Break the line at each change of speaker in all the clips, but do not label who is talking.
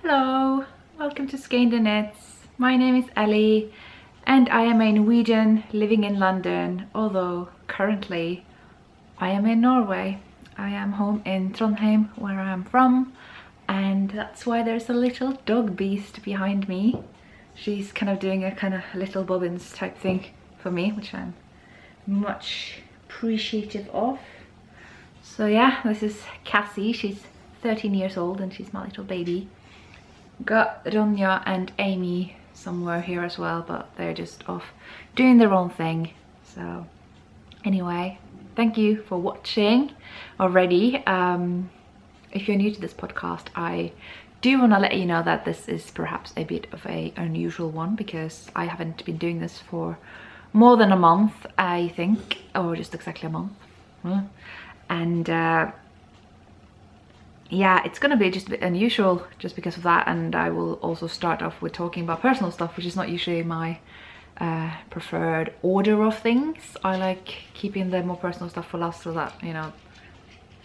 Hello, welcome to Skeindeer Knits. My name is Ellie and I am a Norwegian living in London, although currently I am in Norway. I am home in Trondheim, where I am from, and that's why there's a little dog beast behind me. She's kind of doing a kind of little bobbins type thing for me, which I'm much appreciative of. So yeah, this is Cassie. She's 13 years old and she's my little baby. Got Dunya and Amy somewhere here as well, but they're just off doing their own thing. So anyway, thank you for watching already. If you're new to this podcast, I do want to let you know that this is perhaps a bit of an unusual one, because I haven't been doing this for more than a month, I think, or just exactly a month. And yeah, it's gonna be just a bit unusual just because of that, and I will also start off with talking about personal stuff, which is not usually my preferred order of things. I like keeping the more personal stuff for last, so that, you know,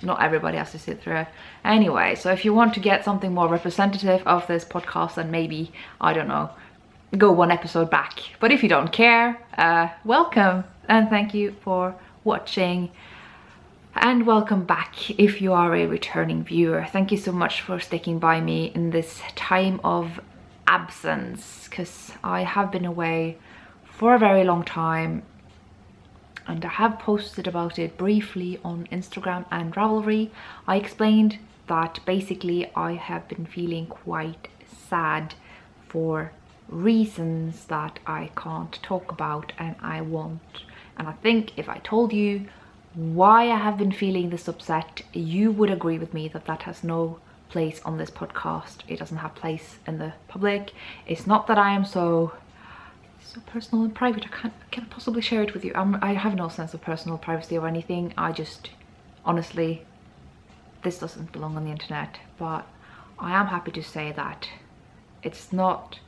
not everybody has to sit through it. Anyway, so if you want to get something more representative of this podcast, then maybe, I don't know, go one episode back. But if you don't care, welcome and thank you for watching. And welcome back if you are a returning viewer. Thank you so much for sticking by me in this time of absence, because I have been away for a very long time, and I have posted about it briefly on Instagram and Ravelry. I explained that basically I have been feeling quite sad for reasons that I can't talk about, and I won't. And I think if I told you why I have been feeling this upset, you would agree with me that that has no place on this podcast. It doesn't have place in the public. It's not that I am so personal and private. I can't possibly share it with you. I have no sense of personal privacy or anything. I just, honestly, this doesn't belong on the internet. But I am happy to say that it's not,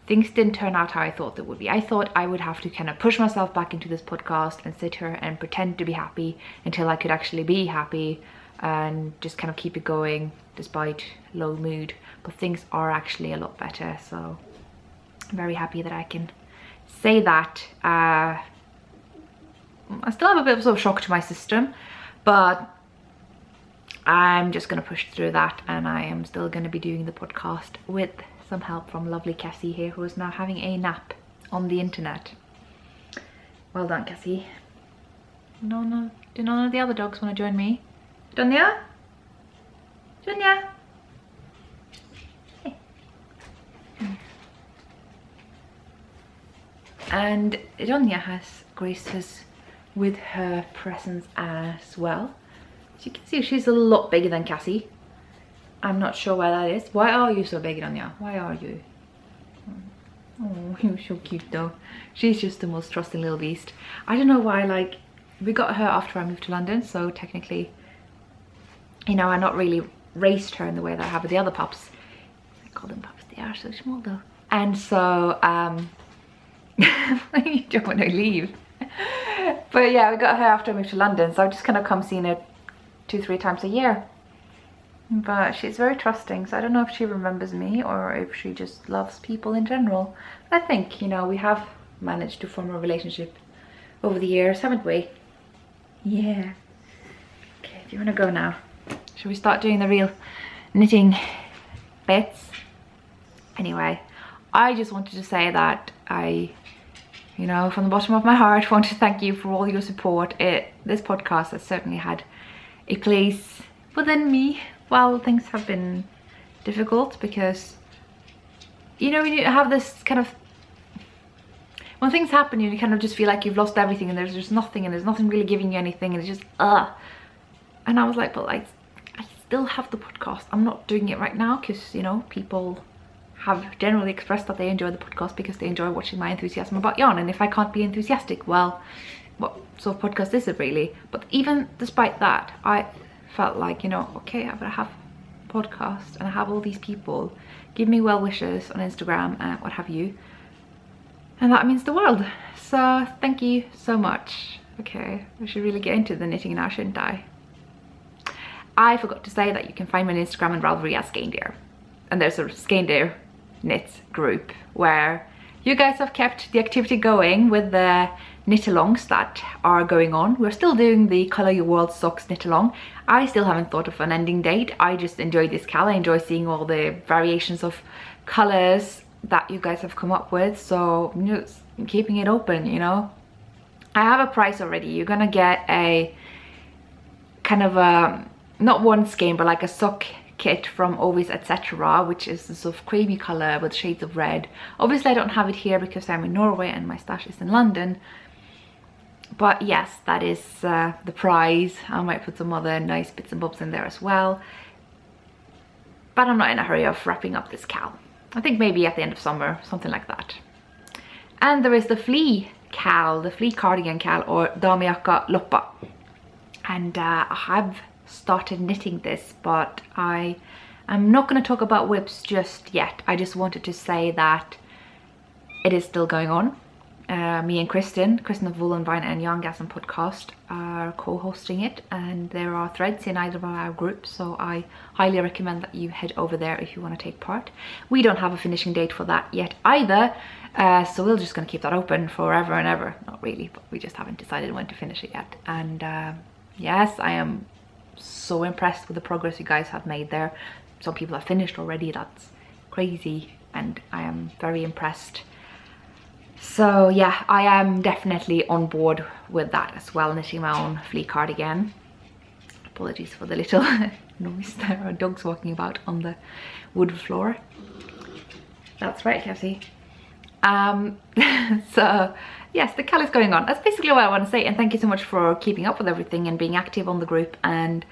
things didn't turn out how I thought they would be. I thought I would have to kind of push myself back into this podcast and sit here and pretend to be happy until I could actually be happy, and just kind of keep it going despite low mood. But things are actually a lot better, so I'm very happy that I can say that. I still have a bit of sort of shock to my system, but I'm just going to push through that, and I am still going to be doing the podcast with some help from lovely Cassie here, who is now having a nap on the internet. Well done, Cassie. No, do none of the other dogs want to join me? Dunya? Dunya? Hey. And Dunya has graced us with her presence as well. As you can see, she's a lot bigger than Cassie. I'm not sure why that is. Why are you so big, Dunya? Why are you? Oh, you're so cute though. She's just the most trusting little beast. I don't know why, like, we got her after I moved to London, so technically, you know, I not really raised her in the way that I have with the other pups. I call them pups, they are so small though. And so, you don't want to leave. But yeah, we got her after I moved to London, so I just kind of come seeing her 2-3 times a year. But she's very trusting, so I don't know if she remembers me or if she just loves people in general. But I think, you know, we have managed to form a relationship over the years, haven't we? Yeah. Okay, do you want to go now? Shall we start doing the real knitting bits? Anyway, I just wanted to say that I, you know, from the bottom of my heart, want to thank you for all your support. This podcast has certainly had a place within me. Well, things have been difficult because, you know, when you have this kind of, when things happen, you kind of just feel like you've lost everything, and there's just nothing, and there's nothing really giving you anything, and it's just and I was like, but I still have the podcast. I'm not doing it right now because, you know, people have generally expressed that they enjoy the podcast because they enjoy watching my enthusiasm about yarn, and if I can't be enthusiastic, well, what sort of podcast is it really? But even despite that, I felt like, you know, okay, I'm gonna have a podcast and I have all these people give me well wishes on Instagram and what have you, and that means the world. So thank you so much. Okay, we should really get into the knitting now, shouldn't I? I forgot to say that you can find me on Instagram and Ravelry as Skeindeer. and there's a Skeindeer knit group where you guys have kept the activity going with the knit alongs that are going on. We're still doing the Color Your World Socks knit along. I still haven't thought of an ending date. I just enjoy this KAL. I enjoy seeing all the variations of colors that you guys have come up with, so I'm just keeping it open, you know. I have a price already. You're gonna get a kind of a, not one skein, but like a sock kit from Ovis etc, which is this sort of creamy color with shades of red. Obviously I don't have it here because I'm in Norway and my stash is in London, but yes, that is the prize. I might put some other nice bits and bobs in there as well, but I'm not in a hurry of wrapping up this KAL. I think maybe at the end of summer, something like that. And there is the flea KAL, the flea cardigan KAL, or damejakka loppa, and I have started knitting this, but I'm not going to talk about whips just yet. I just wanted to say that it is still going on. Me and Kristen of Wool and Vine and Yarngasm podcast are co-hosting it, and there are threads in either of our groups, so I highly recommend that you head over there if you want to take part. We don't have a finishing date for that yet either, so we're just going to keep that open forever and ever. Not really, but we just haven't decided when to finish it yet. And yes, I am so impressed with the progress you guys have made there. Some people have finished already. That's crazy, and I am very impressed. So yeah, I am definitely on board with that as well, knitting my own flea cardigan. Apologies for the little noise. There are dogs walking about on the wood floor. That's right, Cassie. So yes, the KAL is going on. That's basically what I want to say, and thank you so much for keeping up with everything and being active on the group. And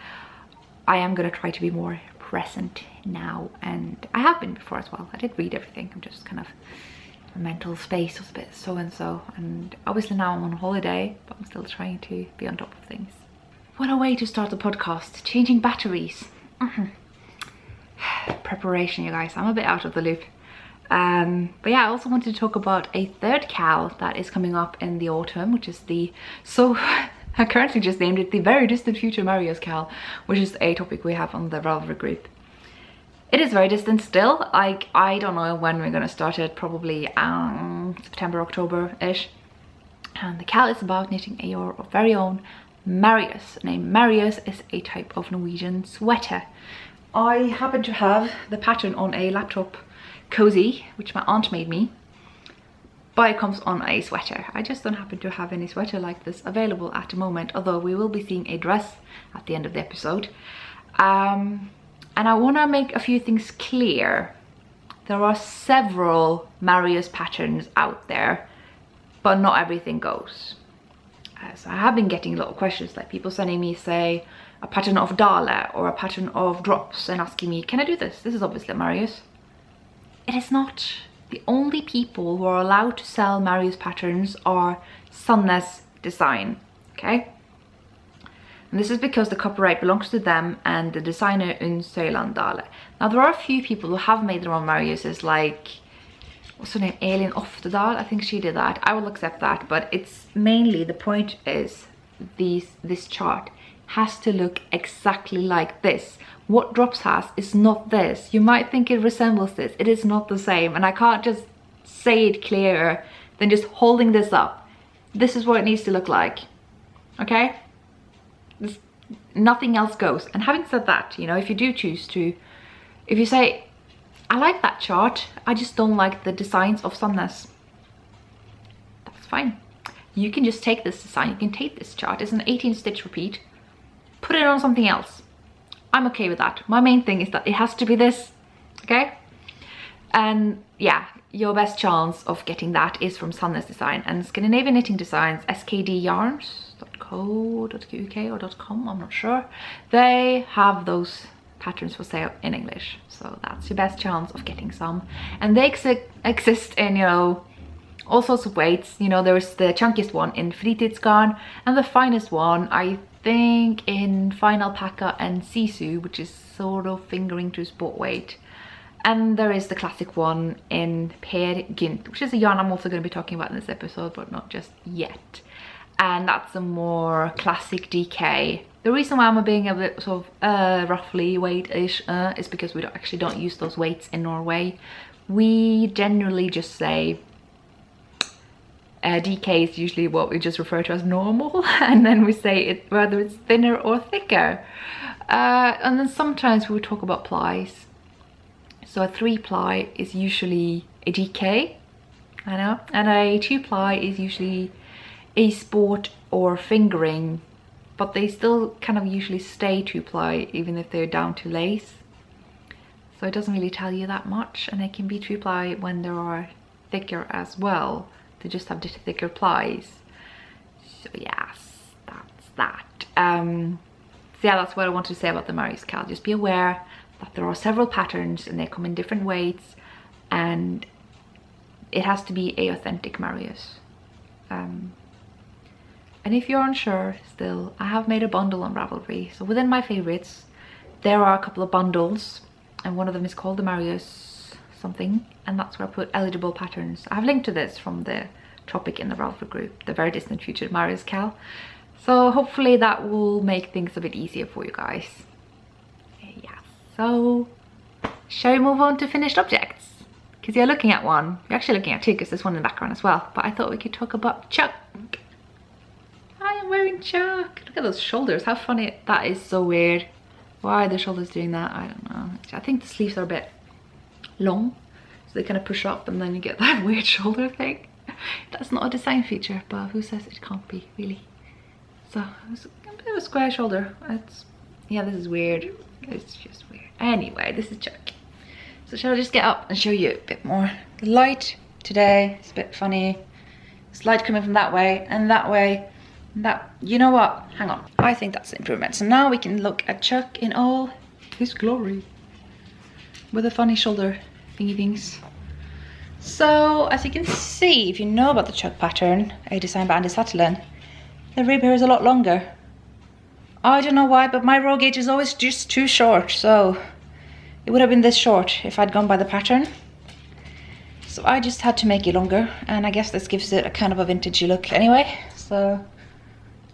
I am going to try to be more present now, and I have been before as well. I did read everything. I'm just kind of, my mental space was a bit so and so, and obviously now I'm on holiday, but I'm still trying to be on top of things. What a way to start the podcast, changing batteries. Preparation, you guys. I'm a bit out of the loop. But yeah, I also wanted to talk about a third KAL that is coming up in the autumn, which is the, so I currently just named it the very distant future Marius KAL, which is a topic we have on the Ravelry group. It is very distant still. Like, I don't know when we're gonna start it, probably September, October-ish. And the KAL is about knitting your very own Marius. The name Marius is a type of Norwegian sweater. I happen to have the pattern on a laptop cozy, which my aunt made me, but it comes on a sweater. I just don't happen to have any sweater like this available at the moment, although we will be seeing a dress at the end of the episode. And I want to make a few things clear. There are several Marius patterns out there, but not everything goes. So I have been getting a lot of questions, like people sending me, say, a pattern of Dale or a pattern of drops, and asking me, can I do this? This is obviously Marius. It is not. The only people who are allowed to sell Marius patterns are Sandnes design, okay? And this is because the copyright belongs to them and the designer in Sørlandskofte. Now there are a few people who have made their own Mariuses, like, what's her name, Elin Oftedal, I think she did that. I will accept that, but it's mainly, the point is, this chart has to look exactly like this. What Drops has is not this. You might think it resembles this. It is not the same, and I can't just say it clearer than just holding this up. This is what it needs to look like, okay? Nothing else goes. And having said that, you know, if you do choose to, if you say, I like that chart, I just don't like the designs of Sandnes, that's fine. You can just take this design, you can take this chart, it's an 18 stitch repeat, put it on something else. I'm okay with that. My main thing is that it has to be this, okay? And yeah, your best chance of getting that is from Sandnes Design and Scandinavian Knitting Designs, skdyarns.co.uk or .com, I'm not sure. They have those patterns for sale in English, so that's your best chance of getting some. And they exist in, you know, all sorts of weights. You know, there's the chunkiest one in Fritidsgarn, and the finest one, I think, in fine alpaca and sisu, which is sort of fingering to sport weight. And there is the classic one in Gynt, which is a yarn I'm also going to be talking about in this episode, but not just yet. And that's a more classic DK The reason why I'm being a bit sort of roughly weight-ish is because we actually don't use those weights in Norway. We generally just say DK is usually what we just refer to as normal, and then we say it whether it's thinner or thicker. And then sometimes we would talk about plies. So a 3-ply is usually a DK, I know, and a 2-ply is usually a sport or fingering, but they still kind of usually stay 2-ply even if they're down to lace. So it doesn't really tell you that much, and they can be 2-ply when they are thicker as well. They just have just thicker plies. So yes, that's that. So yeah, that's what I want to say about the Marius KAL. Just be aware that there are several patterns and they come in different weights, and it has to be a authentic Marius. And if you're unsure still, I have made a bundle on Ravelry. So within my favorites, there are a couple of bundles, and one of them is called the Marius something, and that's where I put eligible patterns. I have linked to this from the topic in the Ravelry group, the very distant future Marius KAL. So hopefully that will make things a bit easier for you guys. Yeah, so shall we move on to finished objects? Because you're looking at one, you're actually looking at two because there's one in the background as well, but I thought we could talk about Chuck. I am wearing Chuck. Look at those shoulders, how funny. That is so weird. Why are the shoulders doing that? I don't know. I think the sleeves are a bit long, so they kind of push up and then you get that weird shoulder thing. That's not a design feature, but who says it can't be, really? So it's a bit of a square shoulder. It's, yeah, this is weird. It's just weird. Anyway, this is Chuck. So shall I just get up and show you a bit more? The light today is a bit funny. It's light coming from that way and that way. And that, you know what? Hang on. I think that's an improvement. So now we can look at Chuck in all his glory with the funny shoulder thingy things. So as you can see, if you know about the Chuck pattern, a design by Andy Satterlin, the rib here is a lot longer. I don't know why, but my row gauge is always just too short, so it would have been this short if I'd gone by the pattern. So I just had to make it longer, and I guess this gives it a kind of a vintagey look anyway, so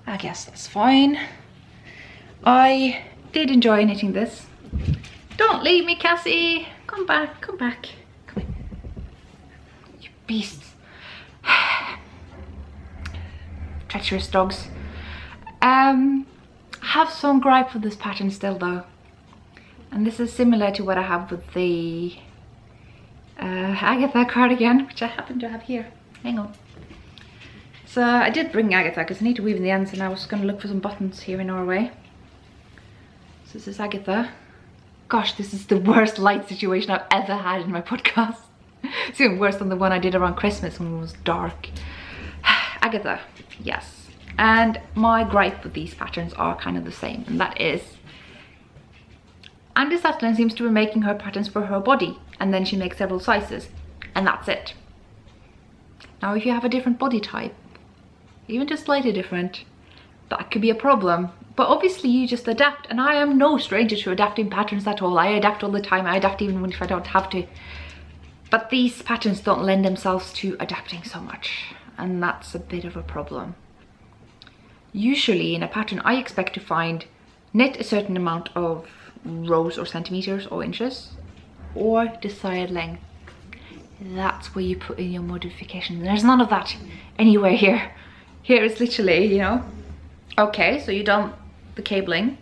I guess that's fine. I did enjoy knitting this. Don't leave me, Cassie! Come back, come back. Come here. You beasts. Treacherous dogs. Have some gripe with this pattern still though. And this is similar to what I have with the Agatha cardigan, which I happen to have here. Hang on. So I did bring Agatha because I need to weave in the ends, and I was going to look for some buttons here in Norway. So this is Agatha. Gosh, this is the worst light situation I've ever had in my podcast. It's even worse than the one I did around Christmas when it was dark. Agatha, yes. And my gripe with these patterns are kind of the same, and that is Andy Satterlin seems to be making her patterns for her body, and then she makes several sizes, and that's it. Now if you have a different body type, even just slightly different, that could be a problem. But obviously you just adapt, and I am no stranger to adapting patterns at all. I adapt all the time. I adapt even if I don't have to. But these patterns don't lend themselves to adapting so much, and that's a bit of a problem. Usually in a pattern I expect to find knit a certain amount of rows or centimeters or inches, or desired length. That's where you put in your modifications. There's none of that anywhere here. Here it's literally, you know, okay, so you've done the cabling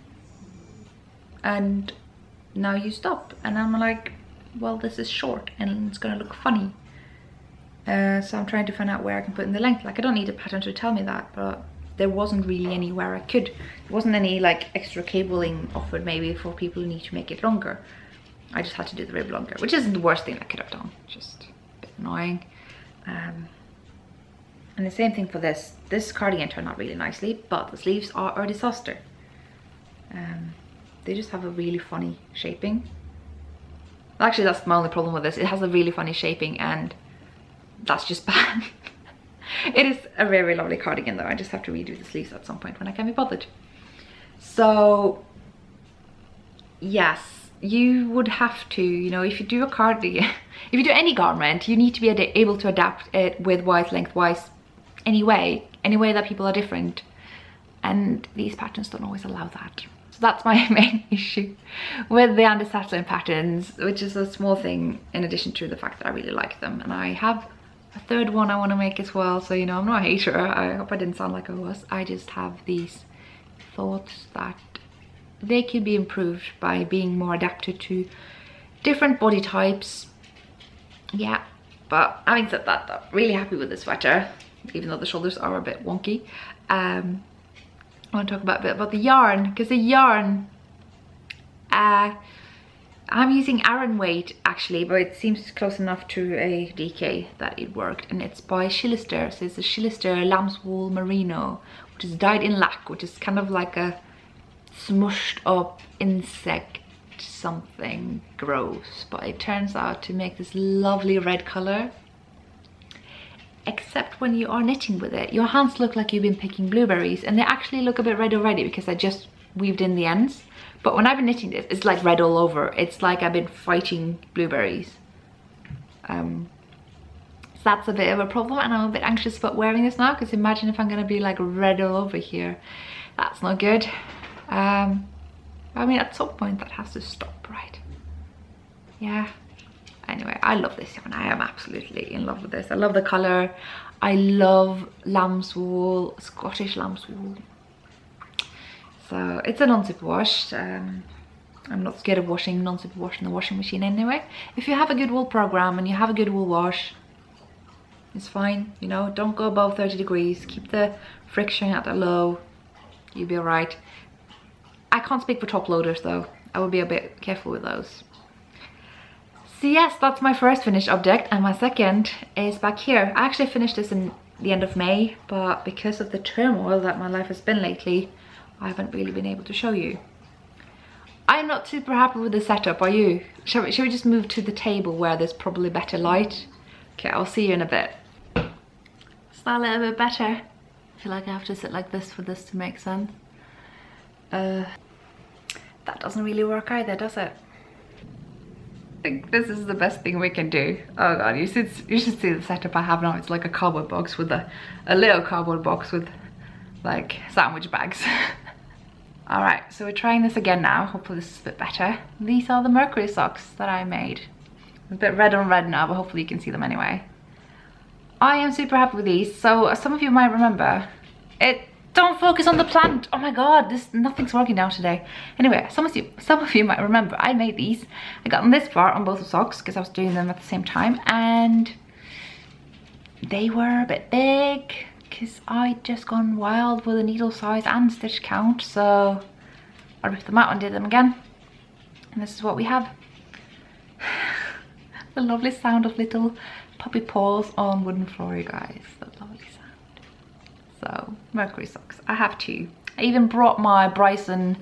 and now you stop, and I'm like, well, this is short and it's gonna look funny. So I'm trying to find out where I can put in the length. Like, I don't need a pattern to tell me that, but there wasn't really anywhere I could. There wasn't any like extra cabling offered maybe for people who need to make it longer. I just had to do the rib longer, which isn't the worst thing I could have done, just a bit annoying. And the same thing for this. This cardigan turned out really nicely, but the sleeves are a disaster. They just have a really funny shaping. Actually, that's my only problem with this. It has a really funny shaping, and that's just bad. It is a very lovely cardigan though. I just have to redo the sleeves at some point when I can be bothered. So yes, you would have to, you know, if you do a cardigan, if you do any garment, you need to be able to adapt it width-wise, length-wise, any way that people are different. and these patterns don't always allow that. So that's my main issue with the anti-satin patterns, which is a small thing in addition to the fact that I really like them. And I have a third one I want to make as well, so you know, I'm not a hater. I hope I didn't sound like I was. I just have these thoughts that they could be improved by being more adapted to different body types. Yeah, but having said that, I'm really happy with the sweater, even though the shoulders are a bit wonky. I want to talk a bit about the yarn, because the yarn, I'm using Aran weight actually, but it seems close enough to a DK that it worked, and it's by Skeindeer. So it's a Skeindeer lamb's wool merino, which is dyed in lac, which is kind of like a smushed up insect something gross, but it turns out to make this lovely red color. Except when you are knitting with it, your hands look like you've been picking blueberries, and they actually look a bit red already because I just weaved in the ends. But when I've been knitting this, it's like red all over. It's like I've been fighting blueberries. So that's a bit of a problem, and I'm a bit anxious about wearing this now, because imagine if I'm going to be like red all over here. That's not good. I mean, at some point that has to stop, right? Yeah. Anyway, I love this yarn. I am absolutely in love with this. I love the color. I love lamb's wool, Scottish lamb's wool. So it's a non-super wash. I'm not scared of washing non-super wash in the washing machine anyway. If you have a good wool program and you have a good wool wash, it's fine. You know, don't go above 30 degrees. Keep the friction at a low. You'll be alright. I can't speak for top loaders though. I would be a bit careful with those. So yes, that's my first finished object, and my second is back here. I actually finished this in the end of May, but because of the turmoil that my life has been lately, I haven't really been able to show you. I'm not super happy with the setup, are you? Shall we just move to the table where there's probably better light? Okay, I'll see you in a bit. Is that a little bit better? I feel like I have to sit like this for this to make sense. That doesn't really work either, does it? I think this is the best thing we can do. Oh god, you should see the setup I have now. It's like a cardboard box with a little cardboard box with like sandwich bags. Alright, so we're trying this again now. Hopefully this is a bit better. These are the Mercury socks that I made. A bit red on red now, but hopefully you can see them anyway. I am super happy with these. So some of you might remember don't focus on the plant. Oh my god, nothing's working now today. Anyway, some of you might remember I made these. I got them this far on both the socks because I was doing them at the same time, and they were a bit big because I'd just gone wild with the needle size and stitch count. So I ripped them out and did them again, and this is what we have. The lovely sound of little puppy paws on wooden floor, you guys. The lovely sound. So, Mercury socks. I have two. I even brought my Bryson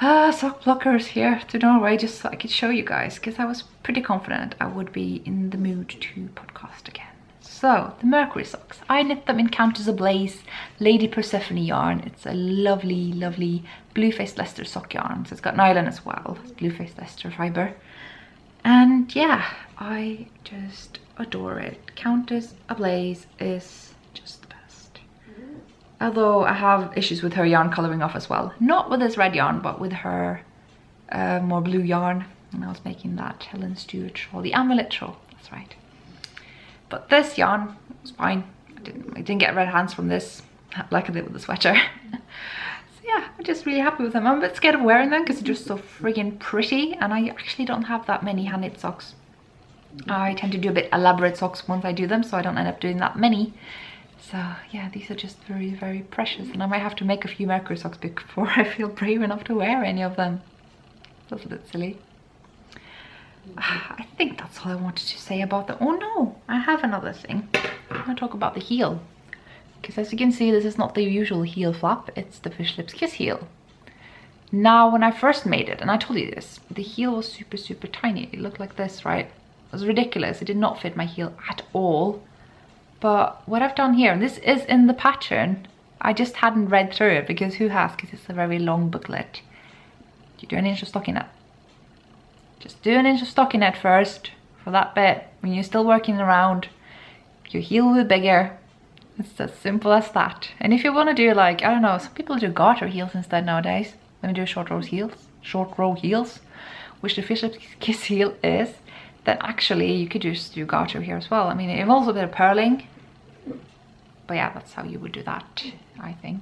sock blockers here to Norway just so I could show you guys, because I was pretty confident I would be in the mood to podcast again. So, the Mercury socks. I knit them in Countess Ablaze Lady Persephone yarn. It's a lovely, lovely blue-faced Leicester sock yarn. So it's got nylon as well. It's blue-faced Leicester fibre. And yeah, I just adore it. Countess Ablaze is just the best. Although I have issues with her yarn colouring off as well. Not with this red yarn, but with her more blue yarn. And I was making that Helen Stewart shawl, the amulet shawl, that's right. But this yarn was fine. I didn't get red hands from this, like I did with the sweater. So yeah, I'm just really happy with them. I'm a bit scared of wearing them because they're just so friggin' pretty, and I actually don't have that many hand-knit socks. I tend to do a bit elaborate socks once I do them, so I don't end up doing that many. So yeah, these are just very, very precious, and I might have to make a few Mercury socks before I feel brave enough to wear any of them. That's a bit silly. I think that's all I wanted to say about the... Oh no, I have another thing. I'm going to talk about the heel. Because as you can see, this is not the usual heel flap, it's the Fish Lips Kiss heel. Now, when I first made it, and I told you this, the heel was super, super tiny. It looked like this, right? It was ridiculous. It did not fit my heel at all. But what I've done here, and this is in the pattern, I just hadn't read through it because who has? Because it's a very long booklet. You do an inch of stockinette. Just do an inch of stockinette first for that bit. When you're still working around, your heel will be bigger. It's as simple as that. And if you want to do like, I don't know, some people do garter heels instead nowadays. When you do short row heels, which the Fisher Kiss heel is, then actually you could just do garter here as well. I mean, it involves a bit of purling, but yeah, that's how you would do that, I think.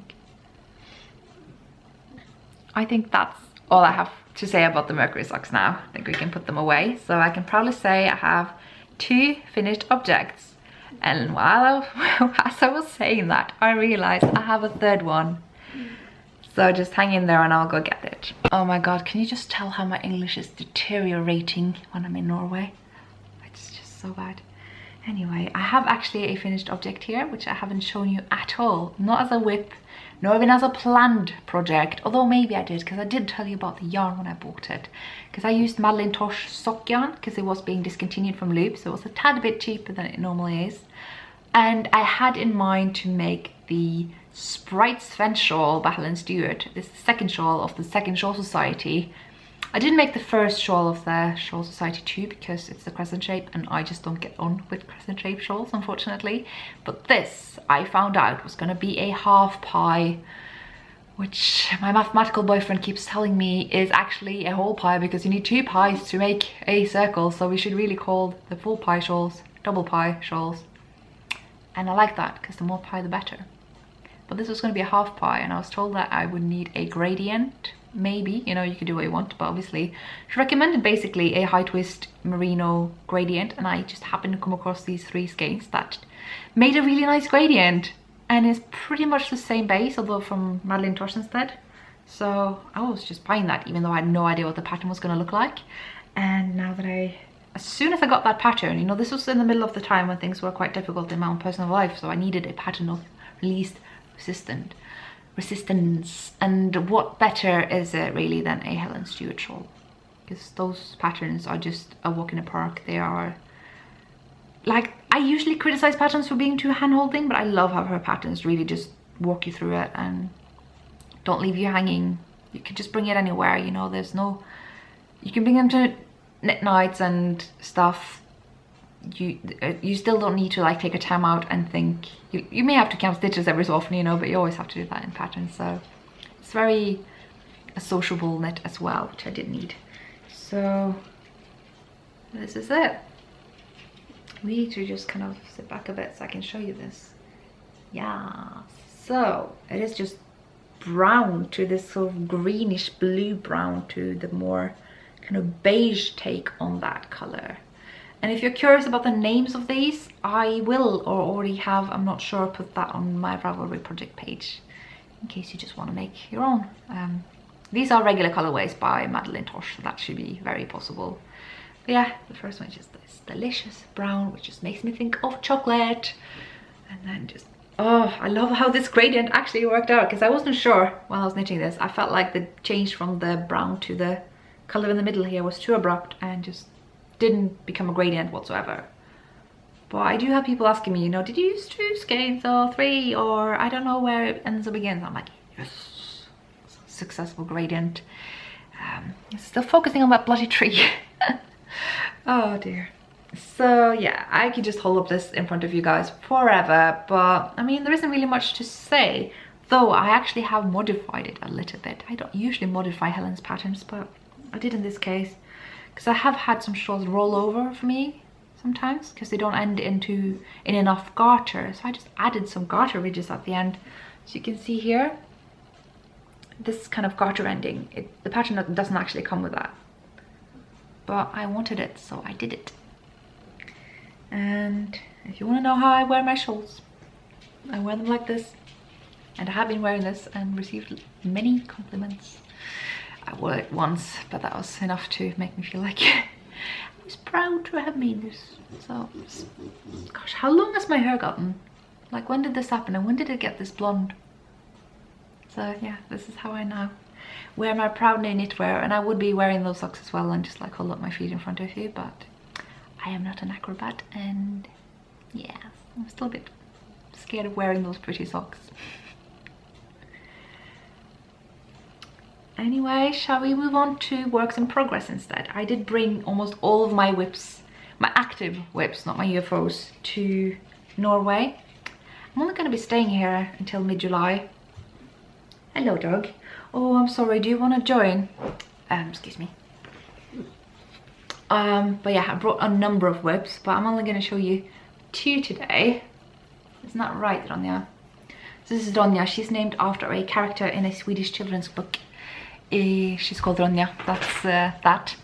I think that's all I have to say about the Mercury socks now. I think we can put them away. So I can proudly say I have 2 finished objects. And while as I was saying that, I realized I have a 3rd one. So just hang in there and I'll go get it. Oh my god, can you just tell how my English is deteriorating when I'm in Norway? It's just so bad. Anyway, I have actually a finished object here, which I haven't shown you at all. Not as a whip, nor even as a planned project. Although maybe I did, because I did tell you about the yarn when I bought it. Because I used Madeleine Tosh sock yarn, because it was being discontinued from Loop, so it was a tad bit cheaper than it normally is. And I had in mind to make the Sprite Sven shawl by Helen Stewart. This is the 2nd shawl of the 2nd Shawl Society. I didn't make the 1st shawl of the Shawl Society 2 because it's the crescent shape and I just don't get on with crescent shape shawls, unfortunately. But this, I found out, was going to be a half pie, which my mathematical boyfriend keeps telling me is actually a whole pie because you need 2 pies to make a circle. So we should really call the full pie shawls double pie shawls. And I like that because the more pie the better. But this was going to be a half pie and I was told that I would need a gradient. Maybe, you know, you could do what you want, but obviously she recommended basically a high twist merino gradient, and I just happened to come across these 3 skeins that made a really nice gradient and is pretty much the same base, although from Madeleine Tosh instead. So I was just buying that even though I had no idea what the pattern was going to look like. And now that as soon as I got that pattern, you know, this was in the middle of the time when things were quite difficult in my own personal life, so I needed a pattern of least resistance, and what better is it really than a Helen Stewart shawl, because those patterns are just a walk in the park. They are like, I usually criticize patterns for being too hand-holding, but I love how her patterns really just walk you through it and don't leave you hanging. You can just bring it anywhere, you know, there's no, you can bring them to knit nights and stuff. You still don't need to like take a time out and think. You may have to count stitches every so often, you know, but you always have to do that in patterns. So it's very a sociable knit as well, which I did need. So this is it. We need to just kind of sit back a bit so I can show you this. Yeah, so it is just brown to this sort of greenish blue brown to the more kind of beige take on that color. And if you're curious about the names of these, I will, or already have, I'm not sure, put that on my Ravelry project page in case you just want to make your own. These are regular colorways by Madeleine Tosh, so that should be very possible. But yeah, the first one is just this delicious brown, which just makes me think of chocolate. And then just, oh, I love how this gradient actually worked out, because I wasn't sure while I was knitting this. I felt like the change from the brown to the color in the middle here was too abrupt and just didn't become a gradient whatsoever. But I do have people asking me, you know, did you use 2 skeins or 3, or I don't know where it ends or begins. I'm like, yes, successful gradient. Still focusing on that bloody tree. Oh dear. So yeah, I could just hold up this in front of you guys forever, but I mean, there isn't really much to say, though I actually have modified it a little bit. I don't usually modify Helen's patterns, but I did in this case. Because I have had some shawls roll over for me sometimes because they don't end in enough garter, so I just added some garter ridges at the end. So you can see here this kind of garter ending, the pattern doesn't actually come with that, but I wanted it, so I did it. And if you want to know how I wear my shawls, I wear them like this, and I have been wearing this and received many compliments. I wore it once, but that was enough to make me feel like I was proud to have made this. So, gosh, how long has my hair gotten? Like, when did this happen and when did it get this blonde? So yeah, this is how I now wear my proud knitwear, and I would be wearing those socks as well and just like hold up my feet in front of you, but I am not an acrobat, and yeah, I'm still a bit scared of wearing those pretty socks. Anyway, shall we move on to works in progress instead? I did bring almost all of my whips, my active whips, not my UFOs, to Norway. I'm only going to be staying here until mid-July. Hello, dog. Oh, I'm sorry. Do you want to join? Excuse me. But yeah, I brought a number of whips, but I'm only going to show you 2 today. Isn't that right, Dunya? So this is Dunya. She's named after a character in a Swedish children's book. She's called Dunya. That's that.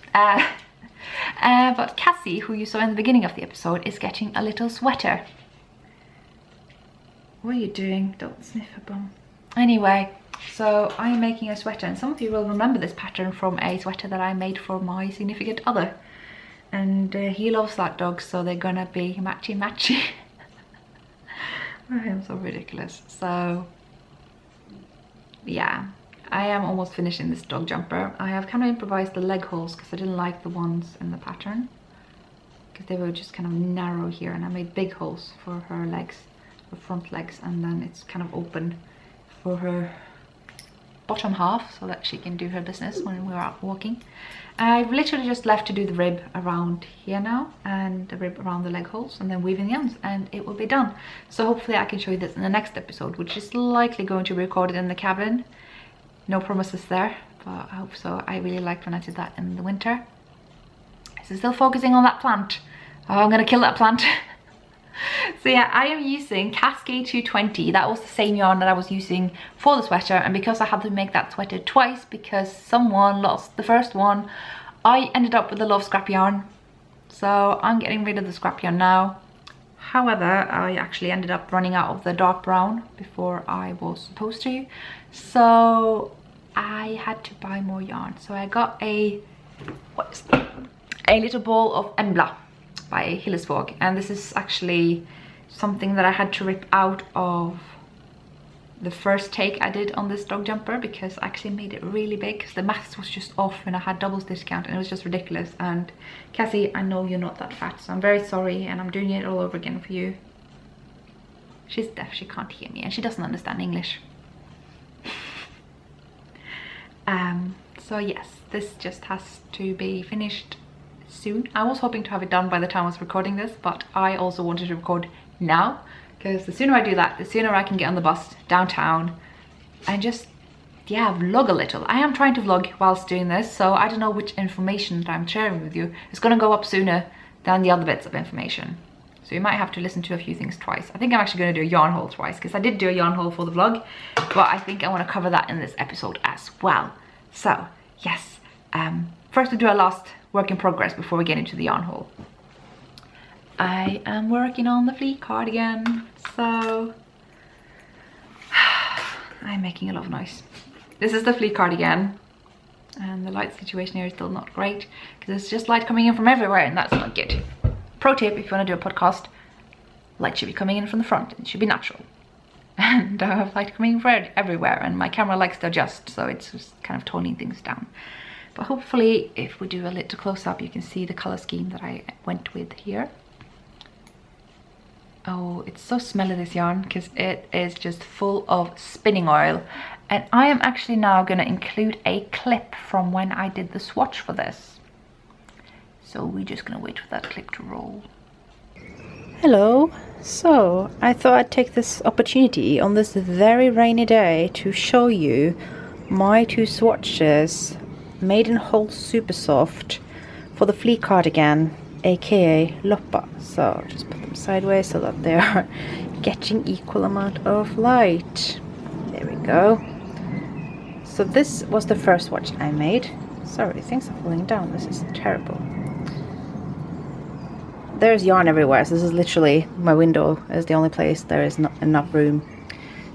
But Cassie, who you saw in the beginning of the episode, is getting a little sweater. What are you doing? Don't sniff a bum. Anyway, so I'm making a sweater, and some of you will remember this pattern from a sweater that I made for my significant other. And he loves that dog, so they're gonna be matchy-matchy. I am so ridiculous. So, yeah. I am almost finishing this dog jumper. I have kind of improvised the leg holes because I didn't like the ones in the pattern, because they were just kind of narrow here, and I made big holes for her legs, her front legs, and then it's kind of open for her bottom half so that she can do her business when we're out walking. I've literally just left to do the rib around here now, and the rib around the leg holes, and then weaving the ends, and it will be done. So hopefully I can show you this in the next episode, which is likely going to be recorded in the cabin. No promises there, but I hope so. I really liked when I did that in the winter. So still focusing on that plant. Oh, I'm gonna kill that plant. So yeah, I am using Cascade 220. That was the same yarn that I was using for the sweater, and because I had to make that sweater twice because someone lost the first one, I ended up with a lot of scrap yarn. So I'm getting rid of the scrap yarn now. However, I actually ended up running out of the dark brown before I was supposed to, so I had to buy more yarn. So I got a little ball of Embla by Hillesvåg, and this is actually something that I had to rip out of the first take I did on this dog jumper, because I actually made it really big because the maths was just off and I had doubles discount, and it was just ridiculous. And Cassie, I know you're not that fat, so I'm very sorry, and I'm doing it all over again for you. She's deaf, she can't hear me, and she doesn't understand English. So yes, this just has to be finished soon. I was hoping to have it done by the time I was recording this, but I also wanted to record now, because the sooner I do that, the sooner I can get on the bus downtown and just, yeah, vlog a little. I am trying to vlog whilst doing this, so I don't know which information that I'm sharing with you is going to go up sooner than the other bits of information. So you might have to listen to a few things twice. I think I'm actually going to do a yarn haul twice, because I did do a yarn haul for the vlog, but I think I want to cover that in this episode as well. So yes, first we'll do our last work in progress before we get into the yarn haul. I am working on the fleece cardigan, so I'm making a lot of noise. This is the fleece cardigan, and the light situation here is still not great because there's just light coming in from everywhere, and that's not good. Pro tip, if you want to do a podcast, light should be coming in from the front, it should be natural. And I have light coming from everywhere, and my camera likes to adjust, so it's just kind of toning things down. But hopefully if we do a little close up, you can see the color scheme that I went with here. Oh, it's so smelly, this yarn, because it is just full of spinning oil. And I am actually now going to include a clip from when I did the swatch for this. So we're just going to wait for that clip to roll. Hello. So I thought I'd take this opportunity on this very rainy day to show you my 2 swatches made in Whole Super Soft for the fleece cardigan, aka Loppa. So just put them sideways so that they are getting equal amount of light. There we go. So this was the first swatch I made. Sorry, things are falling down. This is terrible. There's yarn everywhere, so this is literally my window is the only place there is not enough room.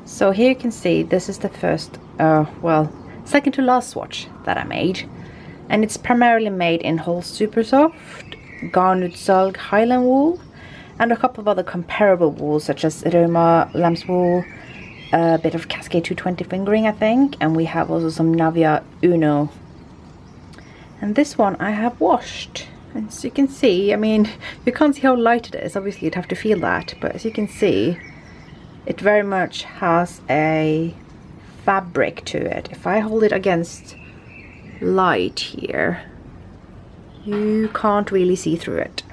So here you can see this is the first, second to last swatch that I made, and it's primarily made in Whole Super Soft, garnet silk Highland wool, and a couple of other comparable wools such as Roma lamb's wool, a bit of Cascade 220 fingering I think, and we have also some Navia Uno. And this one I have washed. As you can see, I mean, you can't see how light it is, obviously you'd have to feel that, but as you can see, it very much has a fabric to it. If I hold it against light here, you can't really see through it.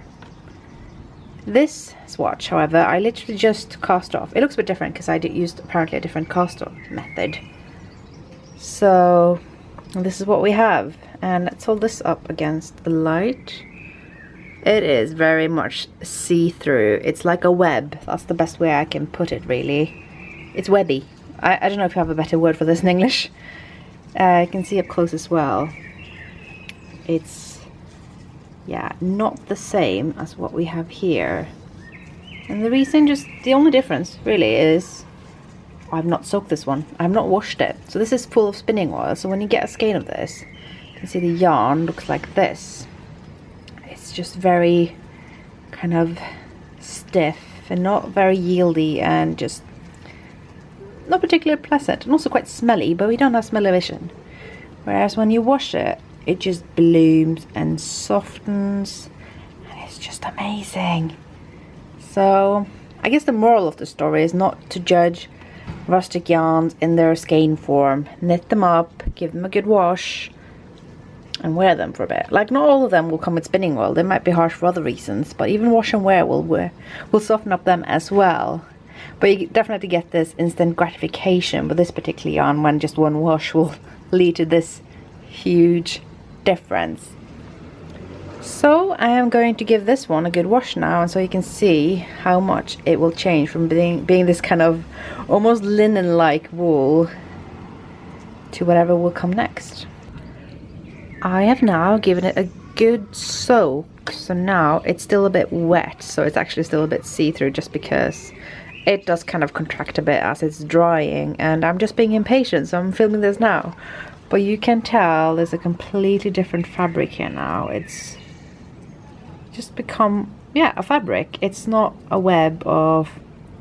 This swatch, however, I literally just cast off. It looks a bit different because I used apparently a different cast off method. So this is what we have, and let's hold this up against the light. It is very much see-through. It's like a web. That's the best way I can put it, really. It's webby. I don't know if you have a better word for this in English. You can see up close as well. It's, yeah, not the same as what we have here. And the reason, just the only difference really is I've not soaked this one. I've not washed it. So this is full of spinning oil. So when you get a skein of this, you can see the yarn looks like this. It's just very kind of stiff and not very yieldy and just not particularly pleasant, and also quite smelly, but we don't have smell-o-vision. Whereas when you wash it, it just blooms and softens, and it's just amazing. So I guess the moral of the story is not to judge rustic yarns in their skein form. Knit them up, give them a good wash, and wear them for a bit. Like, not all of them will come with spinning oil. They might be harsh for other reasons, but even wash and wear will soften up them as well. But you definitely get this instant gratification with this particular yarn when just one wash will lead to this huge difference. So I am going to give this one a good wash now, and so you can see how much it will change from being this kind of almost linen-like wool to whatever will come next. I have now given it a good soak, so now it's still a bit wet, so it's actually still a bit see-through just because it does kind of contract a bit as it's drying, and I'm just being impatient, so I'm filming this now. But you can tell there's a completely different fabric here now. It's just become, yeah, a fabric. It's not a web of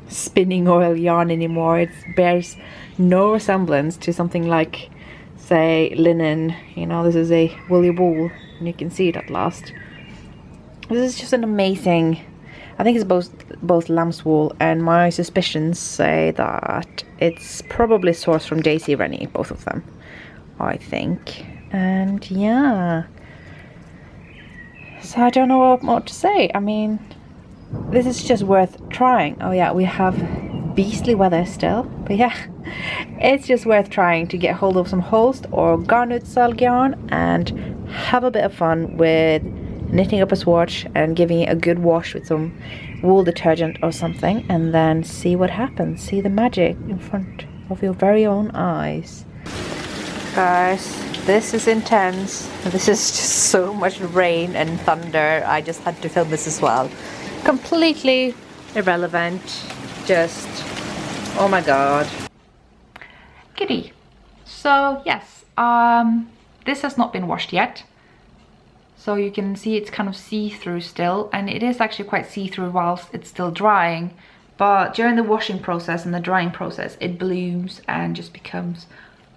spinning oil yarn anymore. It bears no resemblance to something like, say, linen. You know, this is a woolly wool, and you can see it at last. This is just an amazing, I think it's both lamb's wool, and my suspicions say that it's probably sourced from Daisy Rennie, both of them, I think. And yeah, so I don't know what more to say. I mean, this is just worth trying. Oh yeah, we have beastly weather still, but yeah, it's just worth trying to get hold of some Holst or garnet silk yarn and have a bit of fun with knitting up a swatch and giving it a good wash with some wool detergent or something, and then see what happens. See the magic in front of your very own eyes. Guys, this is intense. This is just so much rain and thunder. I just had to film this as well. Completely irrelevant. Just, oh my god. Kitty. So yes, this has not been washed yet. So you can see it's kind of see-through still, and it is actually quite see-through whilst it's still drying. But during the washing process and the drying process, it blooms and just becomes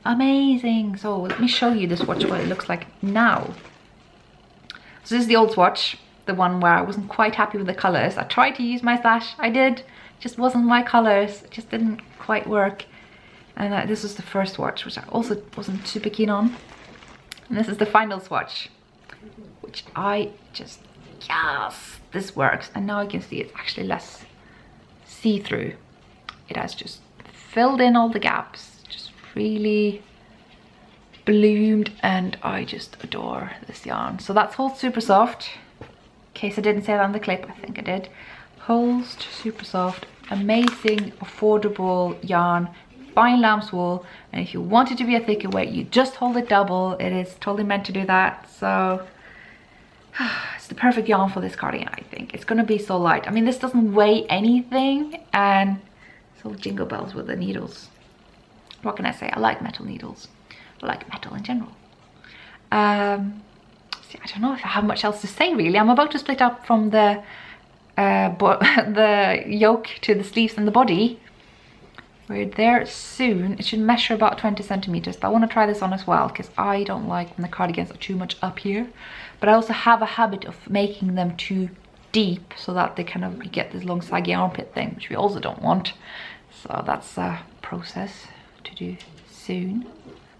amazing. So let me show you this swatch, what it looks like now. So this is the old swatch, the one where I wasn't quite happy with the colors. I tried to use my stash, I did, it just wasn't my colors, it just didn't quite work. And this was the first swatch, which I also wasn't super keen on. And this is the final swatch, which I just, yes, this works. And now you can see it's actually less see-through. It has just filled in all the gaps, just really bloomed, and I just adore this yarn. So that's Holst Super Soft. In case I didn't say that on the clip, I think I did. Holst Super Soft, amazing, affordable yarn, fine lamb's wool, and if you want it to be a thicker weight, you just hold it double. It is totally meant to do that. So it's the perfect yarn for this cardigan, I think. It's gonna be so light. I mean, this doesn't weigh anything, and it's all jingle bells with the needles. What can I say? I like metal needles. I like metal in general. See, I don't know if I have much else to say really. I'm about to split up from the yoke to the sleeves and the body. We're there soon. It should measure about 20 centimeters, but I want to try this on as well because I don't like when the cardigans are too much up here. But I also have a habit of making them too deep so that they kind of get this long saggy armpit thing, which we also don't want. So that's a process to do soon.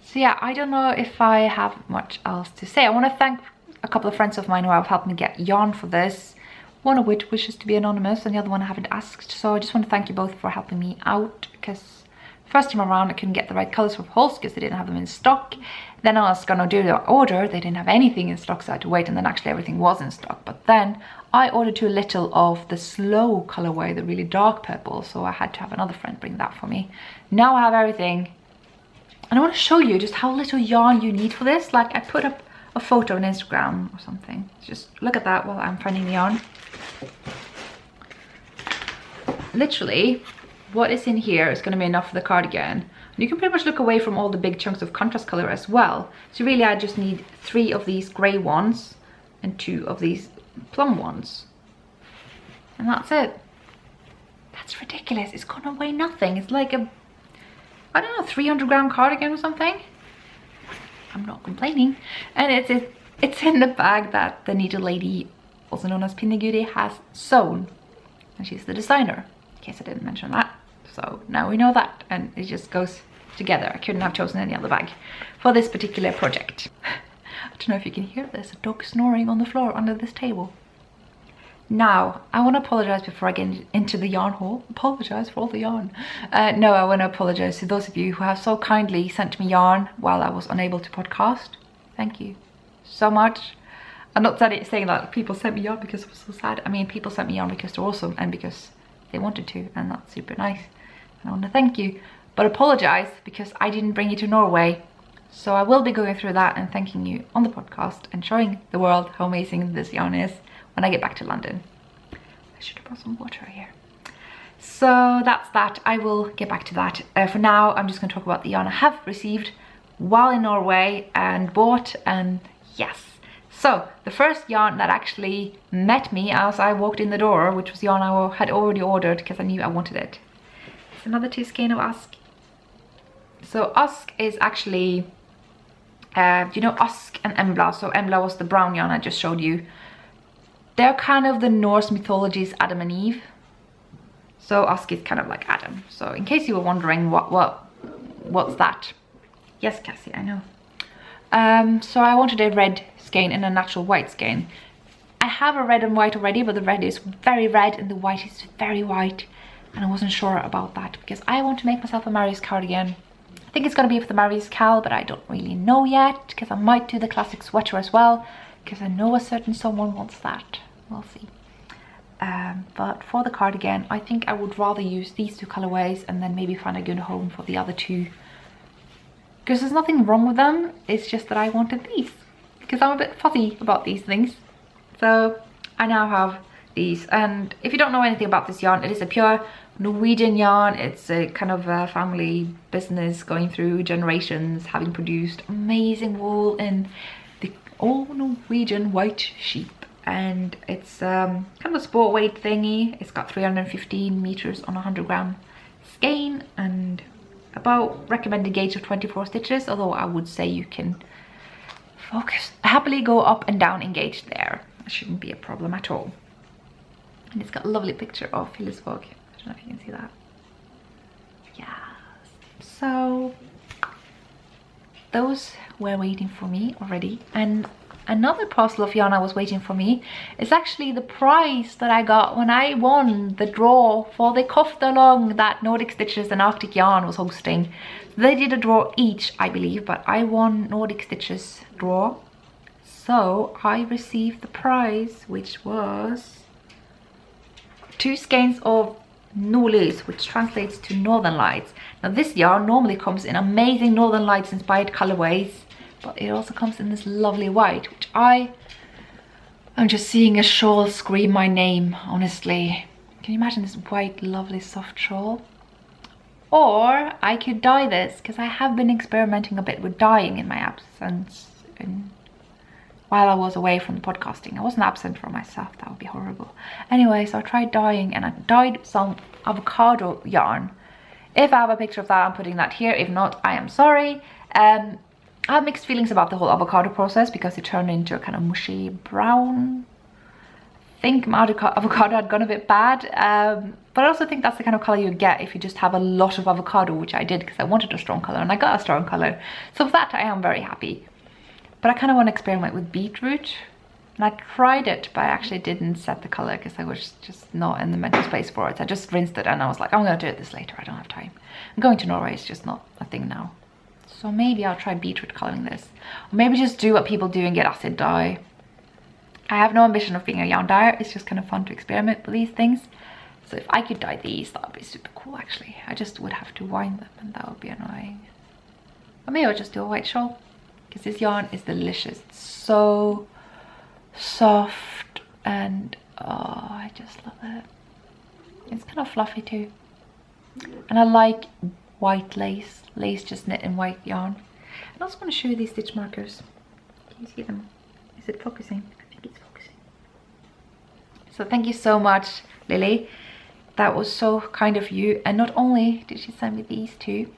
So yeah, I don't know if I have much else to say. I want to thank a couple of friends of mine who have helped me get yarn for this. one of which wishes to be anonymous and the other one I haven't asked. So I just want to thank you both for helping me out, because first time around I couldn't get the right colours for holes because they didn't have them in stock. Then I was gonna do the order, they didn't have anything in stock, so I had to wait, and then actually everything was in stock. But then I ordered too little of the slow colourway, the really dark purple, so I had to have another friend bring that for me. Now I have everything, and I want to show you just how little yarn you need for this. Like, I put up a photo on Instagram or something. Just look at that while I'm finding the yarn. Literally, what is in here is going to be enough for the cardigan. You can pretty much look away from all the big chunks of contrast color as well. So really I just need 3 of these grey ones and 2 of these plum ones. And that's it. That's ridiculous. It's gonna weigh nothing. It's like a, I don't know, 300-gram cardigan or something. I'm not complaining. And it's in the bag that the needle lady, also known as Pinneguri, has sewn. And she's the designer, in case I didn't mention that. So now we know that, and it just goes together. I couldn't have chosen any other bag for this particular project. I don't know if you can hear this, a dog snoring on the floor under this table. Now, I want to apologise before I get into the yarn haul. Apologise for all the yarn. No, I want to apologise to those of you who have so kindly sent me yarn while I was unable to podcast. Thank you so much. I'm not saying that people sent me yarn because it was so sad. I mean, people sent me yarn because they're awesome and because they wanted to, and that's super nice. And I want to thank you, but apologise because I didn't bring you to Norway. So I will be going through that and thanking you on the podcast and showing the world how amazing this yarn is when I get back to London. I should have brought some water here. So that's that. I will get back to that. For now, I'm just going to talk about the yarn I have received while in Norway and bought, and yes. So the first yarn that actually met me as I walked in the door, which was yarn I had already ordered because I knew I wanted it. It's another 2 skein of Ask. So Ask is actually, you know, Ask and Embla. So Embla was the brown yarn I just showed you. They're kind of the Norse mythology's Adam and Eve. So Ask is kind of like Adam. So in case you were wondering what's that? Yes, Cassie, I know. So I wanted a red skein and a natural white skein. I have a red and white already, but the red is very red and the white is very white, and I wasn't sure about that because I want to make myself a Marius cardigan. I think it's going to be for the Marius KAL, but I don't really know yet because I might do the classic sweater as well because I know a certain someone wants that. We'll see. But for the cardigan, I think I would rather use these 2 colorways and then maybe find a good home for the other 2. Because there's nothing wrong with them, it's just that I wanted these. Because I'm a bit fuzzy about these things. So I now have these. And if you don't know anything about this yarn, it is a pure Norwegian yarn. It's a kind of a family business going through generations, having produced amazing wool in the all Norwegian white sheep. And it's kind of a sport weight thingy. It's got 315 meters on a 100-gram skein and about recommended gauge of 24 stitches, although I would say you can happily go up and down in gauge there. That shouldn't be a problem at all. And it's got a lovely picture of Hillesvåg. I don't know if you can see that. Yeah. So those were waiting for me already, and another parcel of yarn I was waiting for me is actually the prize that I got when I won the draw for the Kofta along that Nordic Stitches and Arctic Yarn was hosting. They did a draw each, I believe, but I won Nordic Stitches draw. So I received the prize, which was 2 skeins of Nordlys, which translates to Northern Lights. Now this yarn normally comes in amazing Northern Lights inspired colorways, but it also comes in this lovely white, which I'm just seeing a shawl scream my name, honestly. Can you imagine this white, lovely, soft shawl? Or I could dye this, because I have been experimenting a bit with dyeing in my absence while I was away from the podcasting. I wasn't absent from myself, that would be horrible. Anyway, so I tried dyeing and I dyed some avocado yarn. If I have a picture of that, I'm putting that here. If not, I am sorry. I have mixed feelings about the whole avocado process because it turned into a kind of mushy brown. I think my avocado had gone a bit bad, but I also think that's the kind of color you get if you just have a lot of avocado, which I did because I wanted a strong color and I got a strong color. So for that I am very happy. But I kind of want to experiment with beetroot And I tried it, but I actually didn't set the color because I was just not in the mental space for it. I just rinsed it and I was like, I'm going to do this later. I don't have time. I'm going to Norway. It's just not a thing now. So maybe I'll try beetroot coloring this. Or maybe just do what people do and get acid dye. I have no ambition of being a yarn dyer. It's just kind of fun to experiment with these things. So if I could dye these, that would be super cool actually. I just would have to wind them and that would be annoying. Or maybe I'll just do a white shawl. Because this yarn is delicious. It's so soft and oh, I just love it. It's kind of fluffy too. And I like white lace. Lace just knit in white yarn. I also want to show you these stitch markers. Can you see them? Is it focusing? I think it's focusing. So thank you so much, Lily. That was so kind of you. And not only did she send me these two,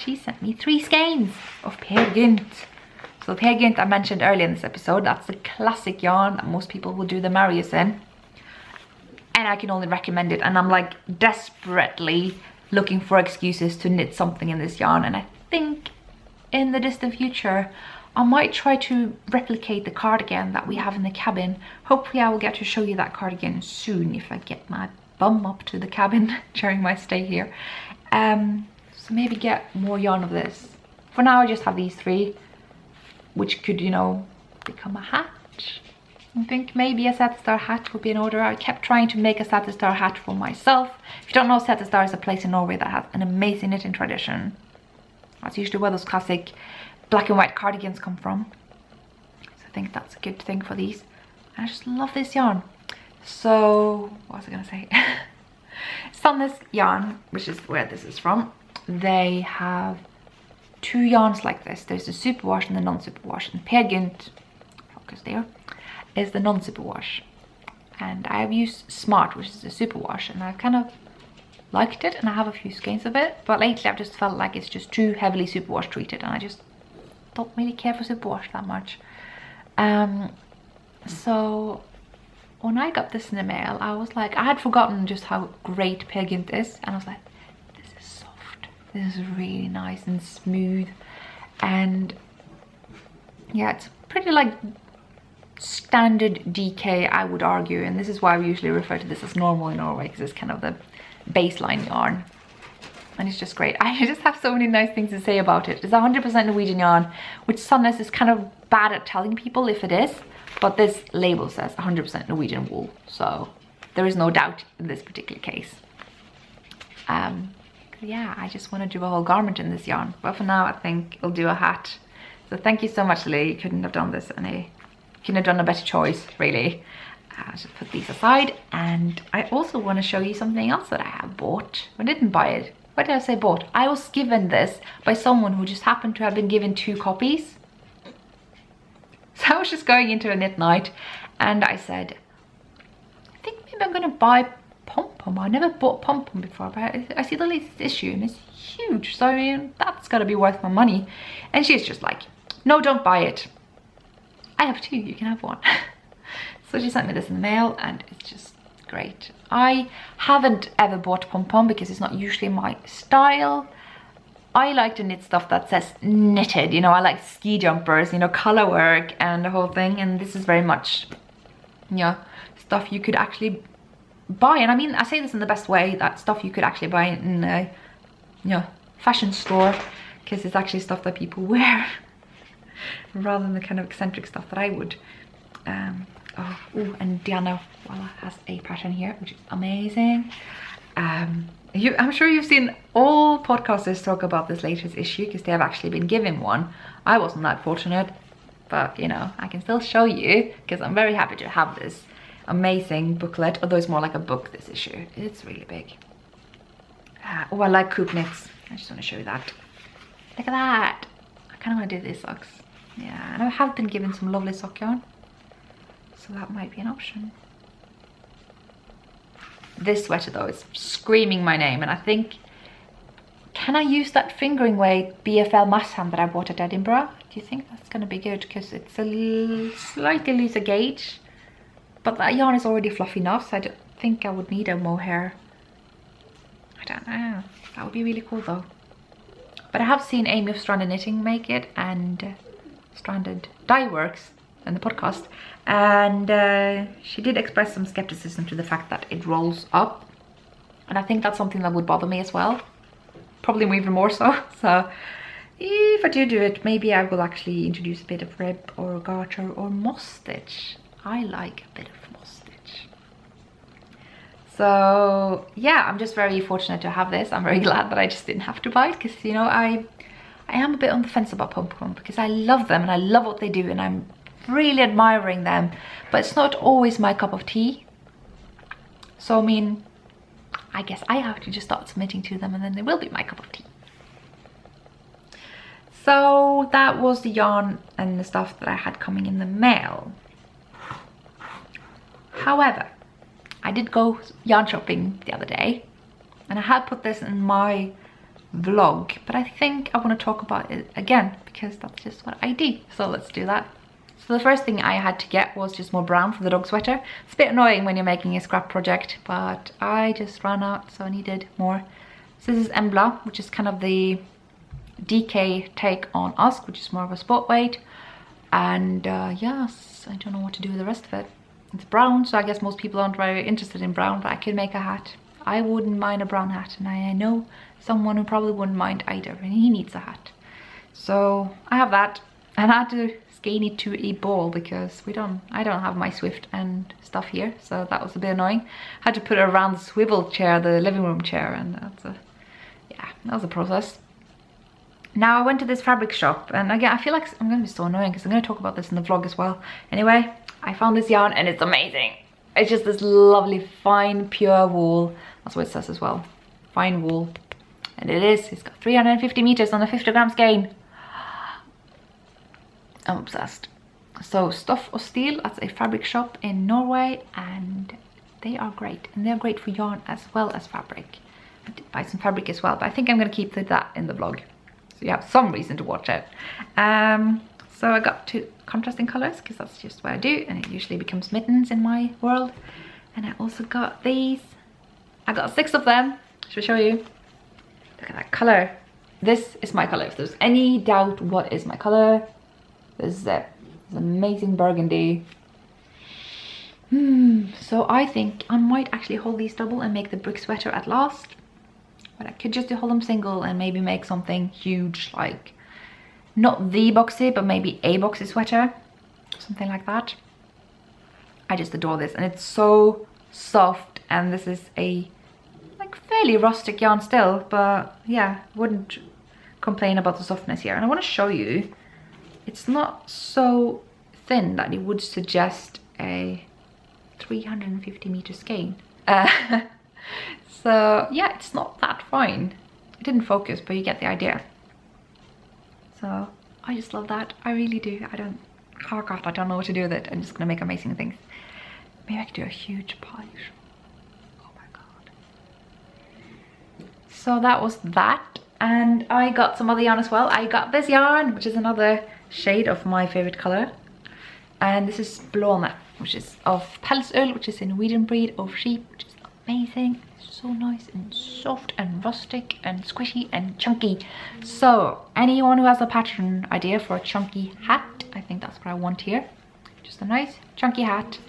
she sent me 3 skeins of Gynt. So the Gynt I mentioned earlier in this episode, that's the classic yarn that most people will do the Marius in. And I can only recommend it. And I'm like desperately looking for excuses to knit something in this yarn. And I think in the distant future, I might try to replicate the cardigan that we have in the cabin. Hopefully I will get to show you that cardigan soon if I get my bum up to the cabin during my stay here. So maybe get more yarn of this. For now I just have these 3. Which could, you know, become a hat. I think maybe a Satistar hat would be in order. I kept trying to make a Satistar hat for myself. If you don't know, Satistar is a place in Norway that has an amazing knitting tradition. That's usually where those classic black and white cardigans come from. So I think that's a good thing for these. And I just love this yarn. So, what was I going to say? Sandnes yarn, which is where this is from. They have 2 yarns like this. There's the superwash and the non-superwash, and Gynt, focus there, is the non-superwash. And I have used Smart, which is the superwash, and I've kind of liked it, and I have a few skeins of it, but lately I've just felt like it's just too heavily superwash treated, and I just don't really care for superwash that much. So when I got this in the mail, I was like, I had forgotten just how great Gynt is, and I was like, this is really nice and smooth, and yeah, it's pretty like standard DK, I would argue, and this is why we usually refer to this as normal in Norway, because it's kind of the baseline yarn, and it's just great. I just have so many nice things to say about it. It's 100% Norwegian yarn, which Sandnes is kind of bad at telling people if it is, but this label says 100% Norwegian wool, so there is no doubt in this particular case. Yeah, I just want to do a whole garment in this yarn, but for now I think I'll do a hat. So thank you so much, Lily. You couldn't have done this couldn't have done a better choice, really. I'll just put these aside, and I also want to show you something else that I have bought. I didn't buy it. What did I say bought? I was given this by someone who just happened to have been given 2 copies. So I was just going into a knit night and I said, I think maybe I'm going to buy Pom Pom. I never bought Pom Pom before, but I see the latest issue and it's huge, so I mean that's gotta be worth my money. And she's just like, no, don't buy it. I have 2, you can have 1. So she sent me this in the mail and it's just great. I haven't ever bought Pom Pom because it's not usually my style. I like to knit stuff that says knitted, you know, I like ski jumpers, you know, color work and the whole thing, and this is very much, yeah, stuff you could actually buy. And I mean, I say this in the best way, that stuff you could actually buy in a, you know, fashion store, because it's actually stuff that people wear rather than the kind of eccentric stuff that I would. And Diana has a pattern here, which is amazing. I'm sure you've seen all podcasters talk about this latest issue because they have actually been given one. I wasn't that fortunate, but you know, I can still show you because I'm very happy to have this amazing booklet, although it's more like a book, this issue. It's really big. Oh, I like coop knits. I just want to show you that. Look at that. I kind of want to do these socks. Yeah, and I have been given some lovely sock yarn, so that might be an option. This sweater though is screaming my name, and I think, can I use that fingering weight BFL Massham that I bought at Edinburgh? Do you think that's going to be good? Because it's a slightly looser gauge, but that yarn is already fluffy enough, so I don't think I would need a mohair. I don't know. That would be really cool though. But I have seen Amy of Stranded Knitting make it, and Stranded Dye Works in the podcast, and she did express some skepticism to the fact that it rolls up, and I think that's something that would bother me as well, probably even more so. So if I do it, maybe I will actually introduce a bit of rib or garter or moss stitch. I like a bit of moss stitch. So yeah, I'm just very fortunate to have this. I'm very glad that I just didn't have to buy it, because, you know, I am a bit on the fence about Pom Pom, because I love them and I love what they do and I'm really admiring them, but it's not always my cup of tea. So I mean, I guess I have to just start submitting to them and then they will be my cup of tea. So that was the yarn and the stuff that I had coming in the mail. However, I did go yarn shopping the other day, and I had put this in my vlog, but I think I want to talk about it again because that's just what I do. So let's do that. So the first thing I had to get was just more brown for the dog sweater. It's a bit annoying when you're making a scrap project, but I just ran out, so I needed more. So this is Embla, which is kind of the DK take on Ask, which is more of a sport weight. And yes, I don't know what to do with the rest of it. It's brown, so I guess most people aren't very interested in brown, but I could make a hat. I wouldn't mind a brown hat, and I know someone who probably wouldn't mind either, and he needs a hat. So I have that, and I had to skein it to a ball because I don't have my Swift and stuff here, so that was a bit annoying. I had to put it around the swivel chair, the living room chair, and that was a process. Now I went to this fabric shop, and again I feel like I'm going to be so annoying because I'm going to talk about this in the vlog as well. Anyway, I found this yarn and it's amazing. It's just this lovely fine pure wool. That's what it says as well, fine wool. And it's got 350 meters on a 50-gram skein. I'm obsessed. So Stoff or Stil, that's a fabric shop in Norway, and they are great, and they're great for yarn as well as fabric. I did buy some fabric as well, but I think I'm going to keep that in the vlog, so you have some reason to watch it. So I got two contrasting colors because that's just what I do, and it usually becomes mittens in my world. And I also got these. I got 6 of them. Should I show you? Look at that color. This is my color. If there's any doubt what is my color, this is it. It's amazing burgundy. So I think I might actually hold these double and make the brick sweater at last. But I could just hold them single and maybe make something huge, like not the boxy, but maybe a boxy sweater, something like that. I just adore this, and it's so soft, and this is a like fairly rustic yarn still, but yeah, wouldn't complain about the softness here. And I want to show you, it's not so thin that it would suggest a 350 meter skein. So yeah, it's not that fine. It didn't focus, but you get the idea. So I just love that. I really do. Oh god, I don't know what to do with it. I'm just gonna make amazing things. Maybe I could do a huge polish. Oh my god. So that was that. And I got some other yarn as well. I got this yarn, which is another shade of my favorite color. And this is Bellomo, which is of pelsøl, which is a Norwegian breed of sheep, which is amazing. It's so nice and soft and rustic and squishy and chunky. So anyone who has a pattern idea for a chunky hat, I think that's what I want here. Just a nice chunky hat.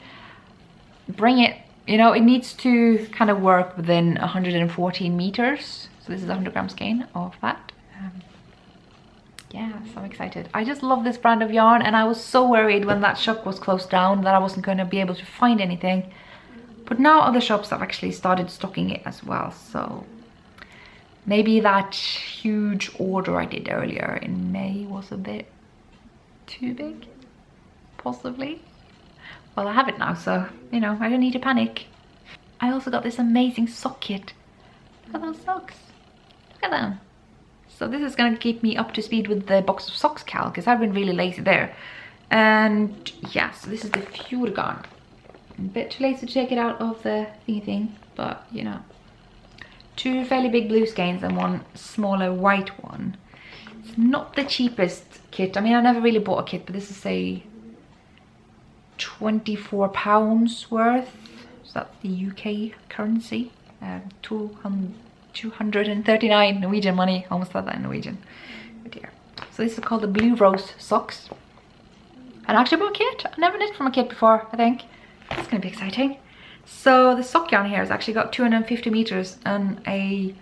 Bring it. You know, it needs to kind of work within 114 meters. So this is a 100-gram skein of that. Yeah, so I'm excited. I just love this brand of yarn, and I was so worried when that shop was closed down that I wasn't going to be able to find anything. But now other shops have actually started stocking it as well, so maybe that huge order I did earlier in May was a bit too big, possibly. Well, I have it now, so, you know, I don't need to panic. I also got this amazing sock kit. Look at those socks. Look at them. So this is going to keep me up to speed with the box of socks KAL, because I've been really lazy there. And yeah, so this is the Fjord yarn. A bit too lazy to take it out of the thingy thing, but you know. 2 fairly big blue skeins and 1 smaller white one. It's not the cheapest kit. I mean, I never really bought a kit, but this is a £24 worth. So that's the UK currency. 239 Norwegian money. Almost said that in Norwegian. Oh dear. So this is called the Blue Rose Socks. And I actually brought a kit. I never knit from a kit before, I think. That's gonna be exciting. So the sock yarn here has actually got 250 meters and a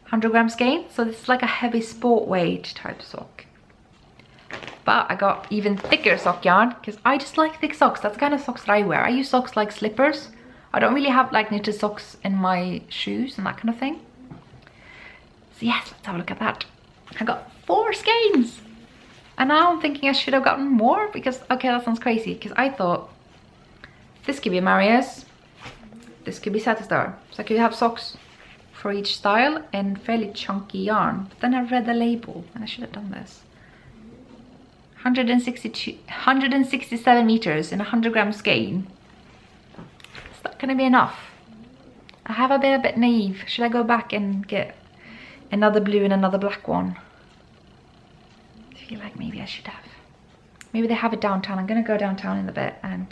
100-gram skein. So this is like a heavy sport weight type sock. But I got even thicker sock yarn because I just like thick socks. That's the kind of socks that I wear. I use socks like slippers. I don't really have like knitted socks in my shoes and that kind of thing. So yes, let's have a look at that. I got 4 skeins. And now I'm thinking I should have gotten more because, okay, that sounds crazy. Because I thought this could be Marius, this could be Star. So I could have socks for each style and fairly chunky yarn. But then I read the label and I should have done this. 167 meters in a 100-gram skein. Is that going to be enough? I have been a bit naive. Should I go back and get another blue and another black one? I feel like maybe I should have. Maybe they have it downtown. I'm going to go downtown in a bit and...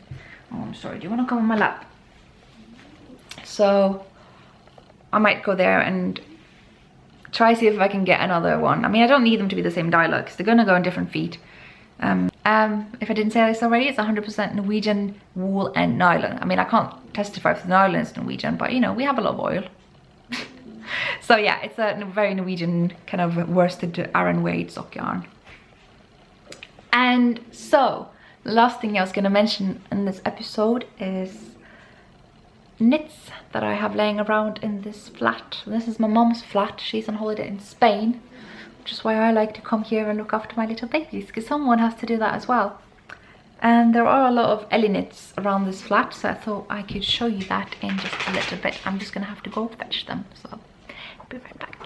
Oh, I'm sorry. Do you want to come on my lap? So I might go there and try see if I can get another one. I mean, I don't need them to be the same dialogue because they're going to go on different feet. If I didn't say this already, it's 100% Norwegian wool and nylon. I mean, I can't testify if the nylon is Norwegian, but you know, we have a lot of oil. So yeah, it's a very Norwegian kind of worsted Aran Wade sock yarn. And so, the last thing I was going to mention in this episode is knits that I have laying around in this flat. This is my mom's flat. She's on holiday in Spain. Which is why I like to come here and look after my little babies, because someone has to do that as well. And there are a lot of Ellie knits around this flat, so I thought I could show you that in just a little bit. I'm just gonna have to go fetch them, so I'll be right back.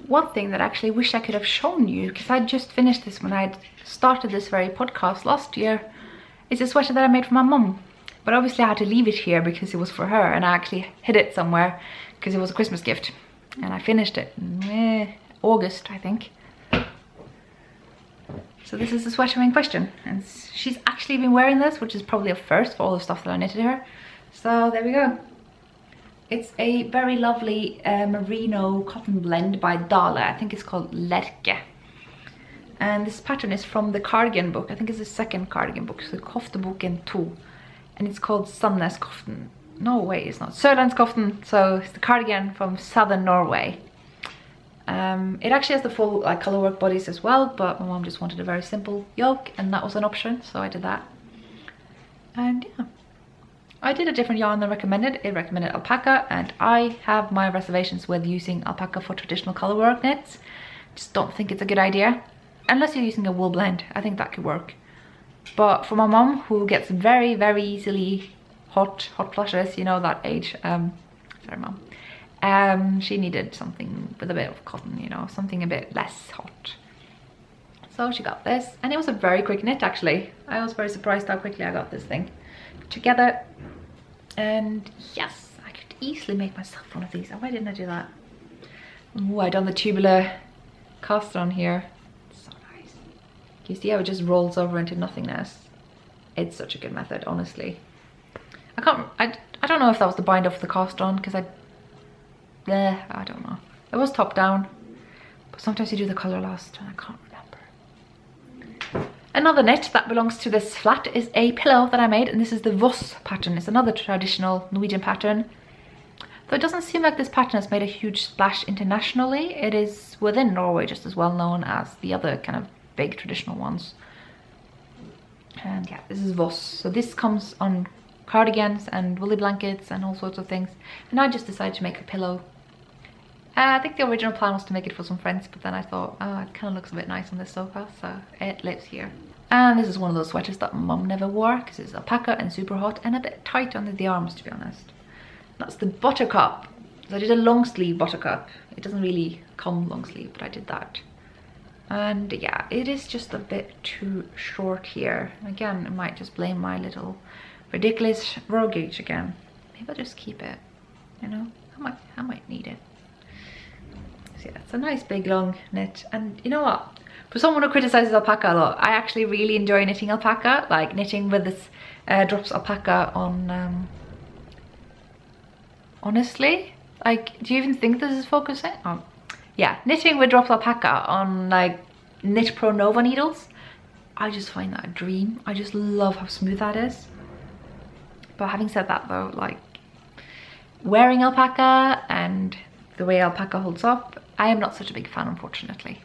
One thing that I actually wish I could have shown you, because I just finished this when I started this very podcast last year, is a sweater that I made for my mum. But obviously I had to leave it here because it was for her, and I actually hid it somewhere because it was a Christmas gift. And I finished it in August, I think. So this is the sweater in question, and she's actually been wearing this, which is probably a first for all the stuff that I knitted her. So there we go. It's a very lovely merino cotton blend by Dale. I think it's called Lerke. And this pattern is from the cardigan book. I think it's the second cardigan book, so Kofteboken 2. And it's called Sandnes. No, wait, it's not. Sørlandskofte. So it's the cardigan from southern Norway. It actually has the full colorwork bodies as well, but my mom just wanted a very simple yoke, and that was an option, so I did that. And yeah, I did a different yarn than recommended. It recommended alpaca, and I have my reservations with using alpaca for traditional colorwork knits. Just don't think it's a good idea, unless you're using a wool blend. I think that could work. But for my mom, who gets very, very easily hot flushes, you know that age. Sorry, mom. She needed something with a bit of cotton, you know, something a bit less hot. So she got this, and it was a very quick knit actually. I was very surprised how quickly I got this thing together. And yes, I could easily make myself one of these. Oh, why didn't I do that? Oh, I done the tubular cast on here. So nice. Can you see how it just rolls over into nothingness? It's such a good method, honestly. I don't know if that was the bind off the cast on, because I don't know. It was top down, but sometimes you do the color last and I can't remember. Another knit that belongs to this flat is a pillow that I made, and this is the Voss pattern. It's another traditional Norwegian pattern. Though it doesn't seem like this pattern has made a huge splash internationally. It is within Norway just as well known as the other kind of big traditional ones. And yeah, this is Voss. So this comes on cardigans and woolly blankets and all sorts of things. And I just decided to make a pillow. I think the original plan was to make it for some friends, but then I thought, oh, it kind of looks a bit nice on this sofa, so it lives here. And this is one of those sweaters that mum never wore, because it's alpaca and super hot and a bit tight under the arms, to be honest. That's the Buttercup. So I did a long sleeve Buttercup. It doesn't really come long sleeve, but I did that. And yeah, it is just a bit too short here. Again, I might just blame my little ridiculous row gauge again. Maybe I'll just keep it, you know, I might need it. So yeah, it's a nice big long knit. And you know what, for someone who criticizes alpaca a lot, I actually really enjoy knitting alpaca, like knitting with this drops alpaca on honestly, like, do you even think this is focusing? Oh yeah, knitting with drops alpaca on like Knit Pro Nova needles, I just find that a dream. I just love how smooth that is. But having said that though, like wearing alpaca and the way alpaca holds up, I am not such a big fan, unfortunately.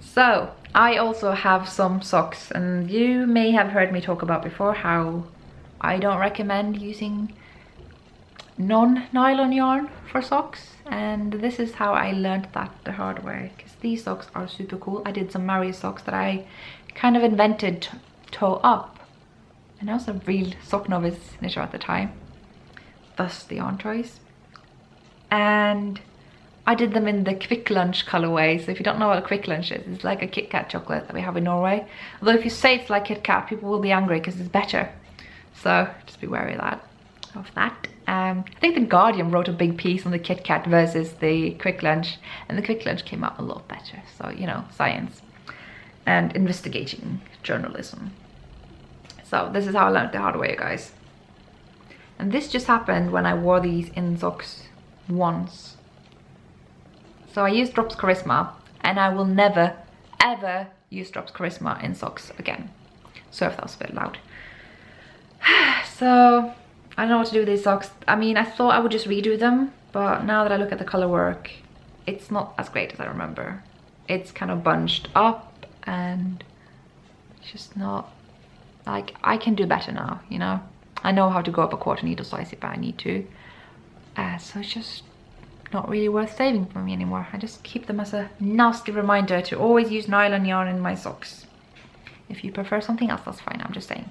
So I also have some socks, and you may have heard me talk about before how I don't recommend using non-nylon yarn for socks, and this is how I learned that the hard way, because these socks are super cool. I did some Marius socks that I kind of invented toe up, and I was a real sock novice knitter at the time, thus the yarn choice. And I did them in the quick lunch colorway. So if you don't know what a quick lunch is, it's like a Kit Kat chocolate that we have in Norway. Although if you say it's like Kit Kat, people will be angry because it's better. So just be wary of that. I think the Guardian wrote a big piece on the Kit Kat versus the quick lunch, and the quick lunch came out a lot better. So, you know, science and investigating journalism. So this is how I learned the hard way, guys. And this just happened when I wore these in socks once. So I used Drops Charisma, and I will never ever use Drops Charisma in socks again. So if that was a bit loud. So I don't know what to do with these socks. I mean, I thought I would just redo them, but now that I look at the color work, it's not as great as I remember. It's kind of bunched up, and it's just not, like, I can do better now, you know? I know how to go up a quarter needle size if I need to. So it's just not really worth saving for me anymore. I just keep them as a nasty reminder to always use nylon yarn in my socks. If you prefer something else, that's fine, I'm just saying.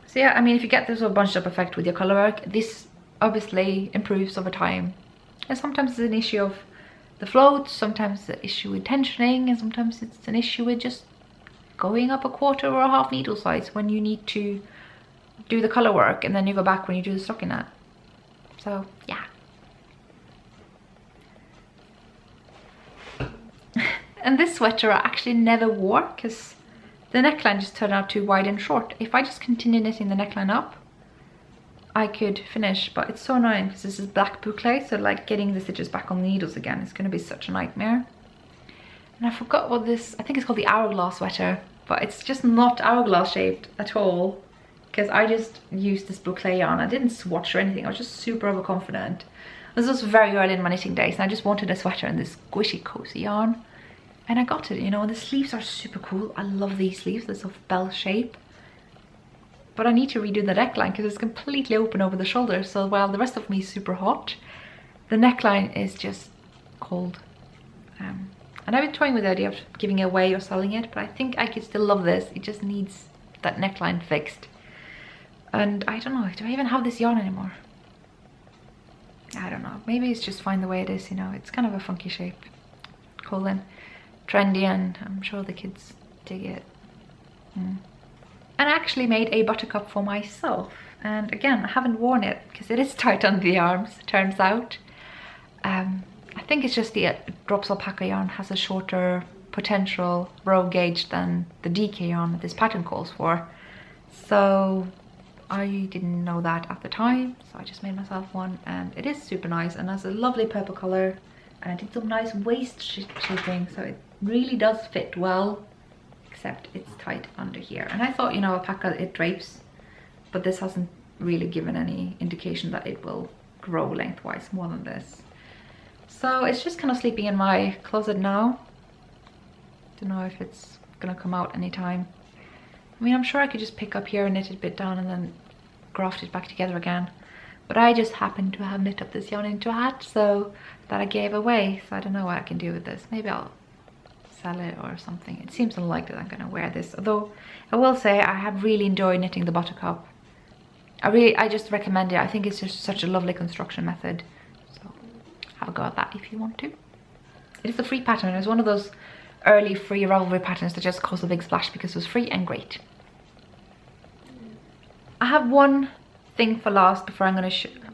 So yeah, I mean, if you get this sort of bunched up effect with your color work, this obviously improves over time. And sometimes it's an issue of the float, sometimes it's an issue with tensioning, and sometimes it's an issue with just going up a quarter or a half needle size when you need to do the color work, and then you go back when you do the stockinette. So yeah. And this sweater I actually never wore because the neckline just turned out too wide and short. If I just continue knitting the neckline up, I could finish, but it's so annoying because this is black bouclé, so like getting the stitches back on the needles again is going to be such a nightmare. And I forgot what this, I think it's called the hourglass sweater, but it's just not hourglass shaped at all, because I just used this bouclé yarn. I didn't swatch or anything, I was just super overconfident. This was very early in my knitting days, and I just wanted a sweater in this squishy cozy yarn. And I got it, you know, and the sleeves are super cool. I love these sleeves, they're sort of bell shape. But I need to redo the neckline because it's completely open over the shoulder. So while the rest of me is super hot, the neckline is just cold. And I've been toying with the idea of giving it away or selling it, but I think I could still love this. It just needs that neckline fixed. And I don't know, do I even have this yarn anymore? I don't know, maybe it's just fine the way it is, you know. It's kind of a funky shape. Cool then. Trendy, and I'm sure the kids dig it. And I actually made a buttercup for myself, and again I haven't worn it because it is tight under the arms, turns out. I think it's just the Drops alpaca yarn has a shorter potential row gauge than the DK yarn that this pattern calls for, so I didn't know that at the time, so I just made myself one, and it is super nice and has a lovely purple color, and I did some nice waist shaping, so it really does fit well, except it's tight under here. And I thought, you know, alpaca, it drapes, but this hasn't really given any indication that it will grow lengthwise more than this. So it's just kind of sleeping in my closet now. Don't know if it's gonna come out anytime. I mean, I'm sure I could just pick up here and knit it a bit down and then graft it back together again. But I just happen to have knit up this yarn into a hat, so that I gave away. So I don't know what I can do with this. Maybe I'll sell it or something. It seems unlikely that I'm gonna wear this. Although I will say I have really enjoyed knitting the Buttercup. I just recommend it. I think it's just such a lovely construction method. So have a go at that if you want to. It is a free pattern. It's one of those early free Ravelry patterns that just caused a big splash because it was free and great. I have one thing for last before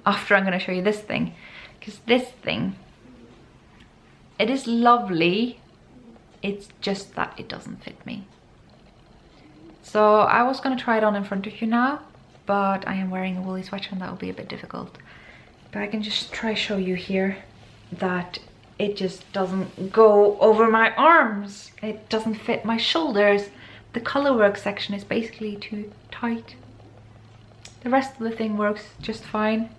after I'm gonna show you this thing, because this thing, it is lovely, it's just that it doesn't fit me. So I was gonna try it on in front of you now, but I am wearing a woolly sweater and that will be a bit difficult. But I can just try show you here that it just doesn't go over my arms. It doesn't fit my shoulders. The colorwork section is basically too tight. The rest of the thing works just fine,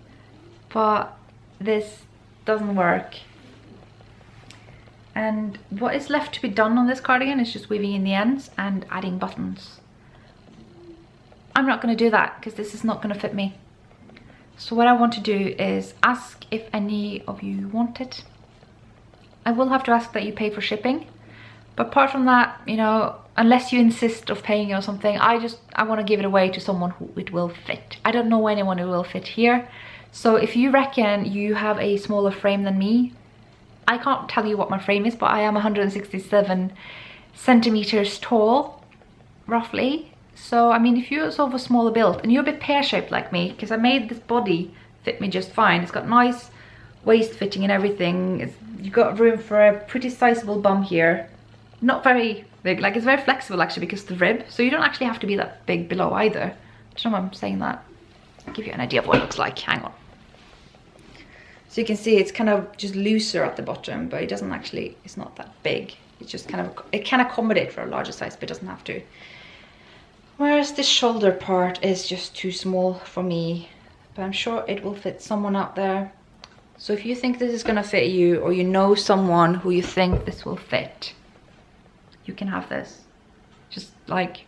but this doesn't work. And what is left to be done on this cardigan is just weaving in the ends and adding buttons. I'm not going to do that because this is not going to fit me. So what I want to do is ask if any of you want it. I will have to ask that you pay for shipping, but apart from that, you know, unless you insist of paying or something, I want to give it away to someone who it will fit. I don't know anyone who will fit here. So if you reckon you have a smaller frame than me, I can't tell you what my frame is, but I am 167 centimeters tall, roughly. So, I mean, if you're sort of a smaller build and you're a bit pear-shaped like me, because I made this body fit me just fine. It's got nice waist fitting and everything. You've got room for a pretty sizable bum here. Not very big, like it's very flexible actually because of the rib. So you don't actually have to be that big below either. I don't know why I'm saying that. I'll give you an idea of what it looks like. Hang on. So you can see it's kind of just looser at the bottom, but it doesn't actually, it's not that big. It's just kind of, it can accommodate for a larger size, but it doesn't have to. Whereas this shoulder part is just too small for me, but I'm sure it will fit someone out there. So if you think this is gonna fit you, or you know someone who you think this will fit, you can have this. Just like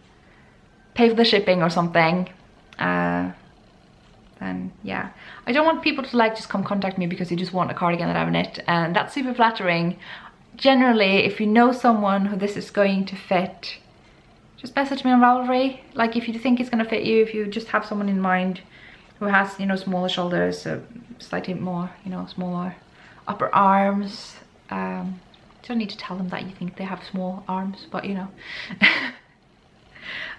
pay for the shipping or something. Then yeah, I don't want people to like just come contact me because you just want a cardigan that I have knit, and that's super flattering. Generally, if you know someone who this is going to fit, just message me on Ravelry. Like if you think it's gonna fit you, if you just have someone in mind who has, you know, smaller shoulders, slightly more, you know, smaller upper arms. You don't need to tell them that you think they have small arms, but you know.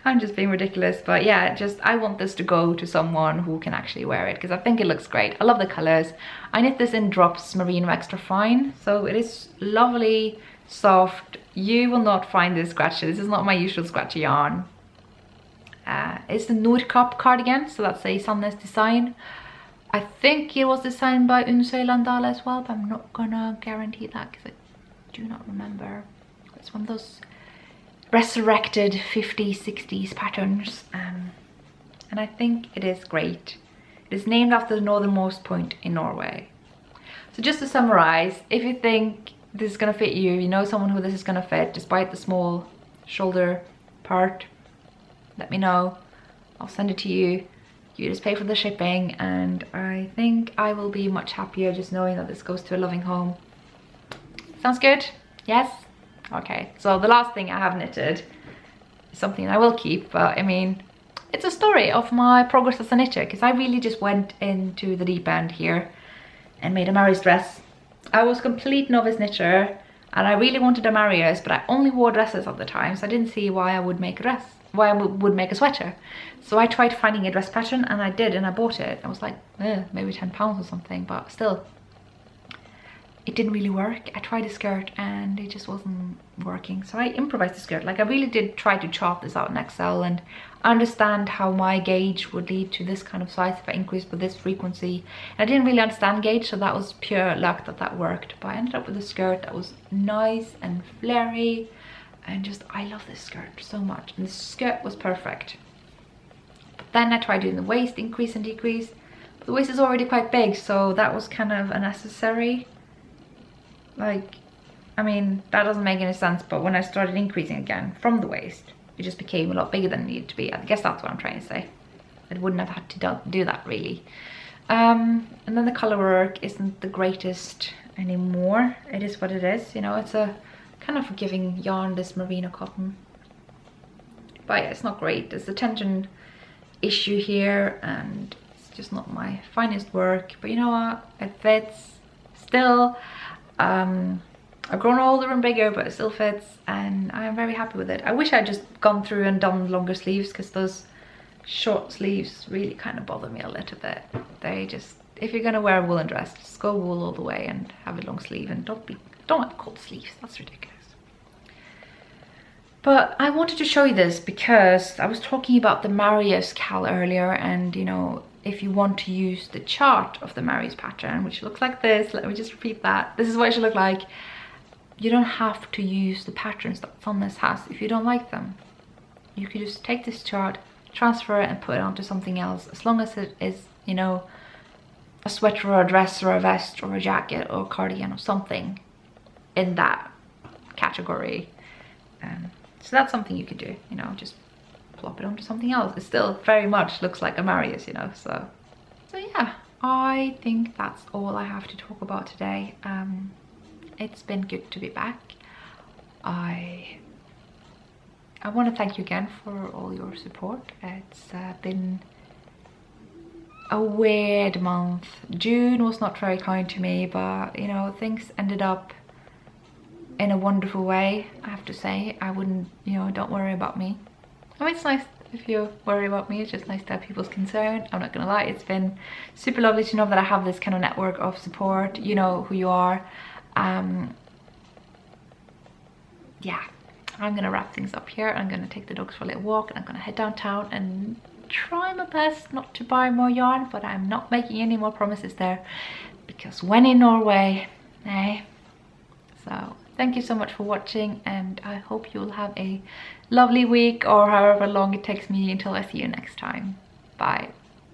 I'm just being ridiculous, but yeah, just I want this to go to someone who can actually wear it because I think it looks great. I love the colors. I knit this in drops merino extra fine, so it is lovely, soft. You will not find this scratchy. This is not my usual scratchy yarn. It's the Nordkapp cardigan, so that's a Sandnes design. I think it was designed by Landala as well, but I'm not gonna guarantee that because I do not remember. It's one of those resurrected 50s, 60s patterns, and I think it is great. It is named after the northernmost point in Norway. So just to summarize, if you think this is gonna fit you, you know someone who this is gonna fit despite the small shoulder part, let me know. I'll send it to you. You just pay for the shipping, and I think I will be much happier just knowing that this goes to a loving home. Sounds good? Yes? Okay, so the last thing I have knitted is something I will keep, but I mean, it's a story of my progress as a knitter, because I really just went into the deep end here and made a Marius dress. I was a complete novice knitter, and I really wanted a Marius, but I only wore dresses at the time, so I didn't see why I would make a dress, why I would make a sweater. So I tried finding a dress pattern, and I did, and I bought it. I was like, maybe £10 or something, but still. It didn't really work. I tried a skirt and it just wasn't working. So I improvised the skirt. Like I really did try to chart this out in Excel and understand how my gauge would lead to this kind of size if I increased with this frequency. And I didn't really understand gauge, so that was pure luck that that worked. But I ended up with a skirt that was nice and flary, and just, I love this skirt so much. And the skirt was perfect. But then I tried doing the waist, increase and decrease. But the waist is already quite big, so that was kind of unnecessary. Like, I mean, that doesn't make any sense, but when I started increasing again from the waist, it just became a lot bigger than it needed to be. I guess that's what I'm trying to say. I wouldn't have had to do that, really. And then the color work isn't the greatest anymore. It is what it is, you know, it's a kind of forgiving yarn, this merino cotton. But yeah, it's not great. There's a tension issue here, and it's just not my finest work. But you know what? It fits still. I've grown older and bigger, but it still fits, and I'm very happy with it. I wish I'd just gone through and done longer sleeves, because those short sleeves really kind of bother me a little bit. They just, if you're gonna wear a woolen dress, just go wool all the way and have a long sleeve, and don't have cold sleeves. That's ridiculous. But I wanted to show you this because I was talking about the Marius KAL earlier, and you know, if you want to use the chart of the Marius pattern, which looks like this, let me just repeat that. This is what it should look like. You don't have to use the patterns that Sandnes has if you don't like them. You could just take this chart, transfer it and put it onto something else, as long as it is, you know, a sweater or a dress or a vest or a jacket or a cardigan or something in that category. So that's something you could do, you know, just plop it onto something else. It still very much looks like a Marius, you know, so yeah, I think that's all I have to talk about today. It's been good to be back. I want to thank you again for all your support. It's been a weird month. June was not very kind to me, but you know, things ended up in a wonderful way, I have to say. I wouldn't, you know, don't worry about me. I mean, it's nice if you worry about me. It's just nice to have people's concern. I'm not gonna lie, it's been super lovely to know that I have this kind of network of support. You know who you are. Yeah, I'm gonna wrap things up here. I'm gonna take the dogs for a little walk, and I'm gonna head downtown and try my best not to buy more yarn, but I'm not making any more promises there, because when in Norway, eh? So thank you so much for watching, and I hope you'll have a lovely week, or however long it takes me until I see you next time. Bye.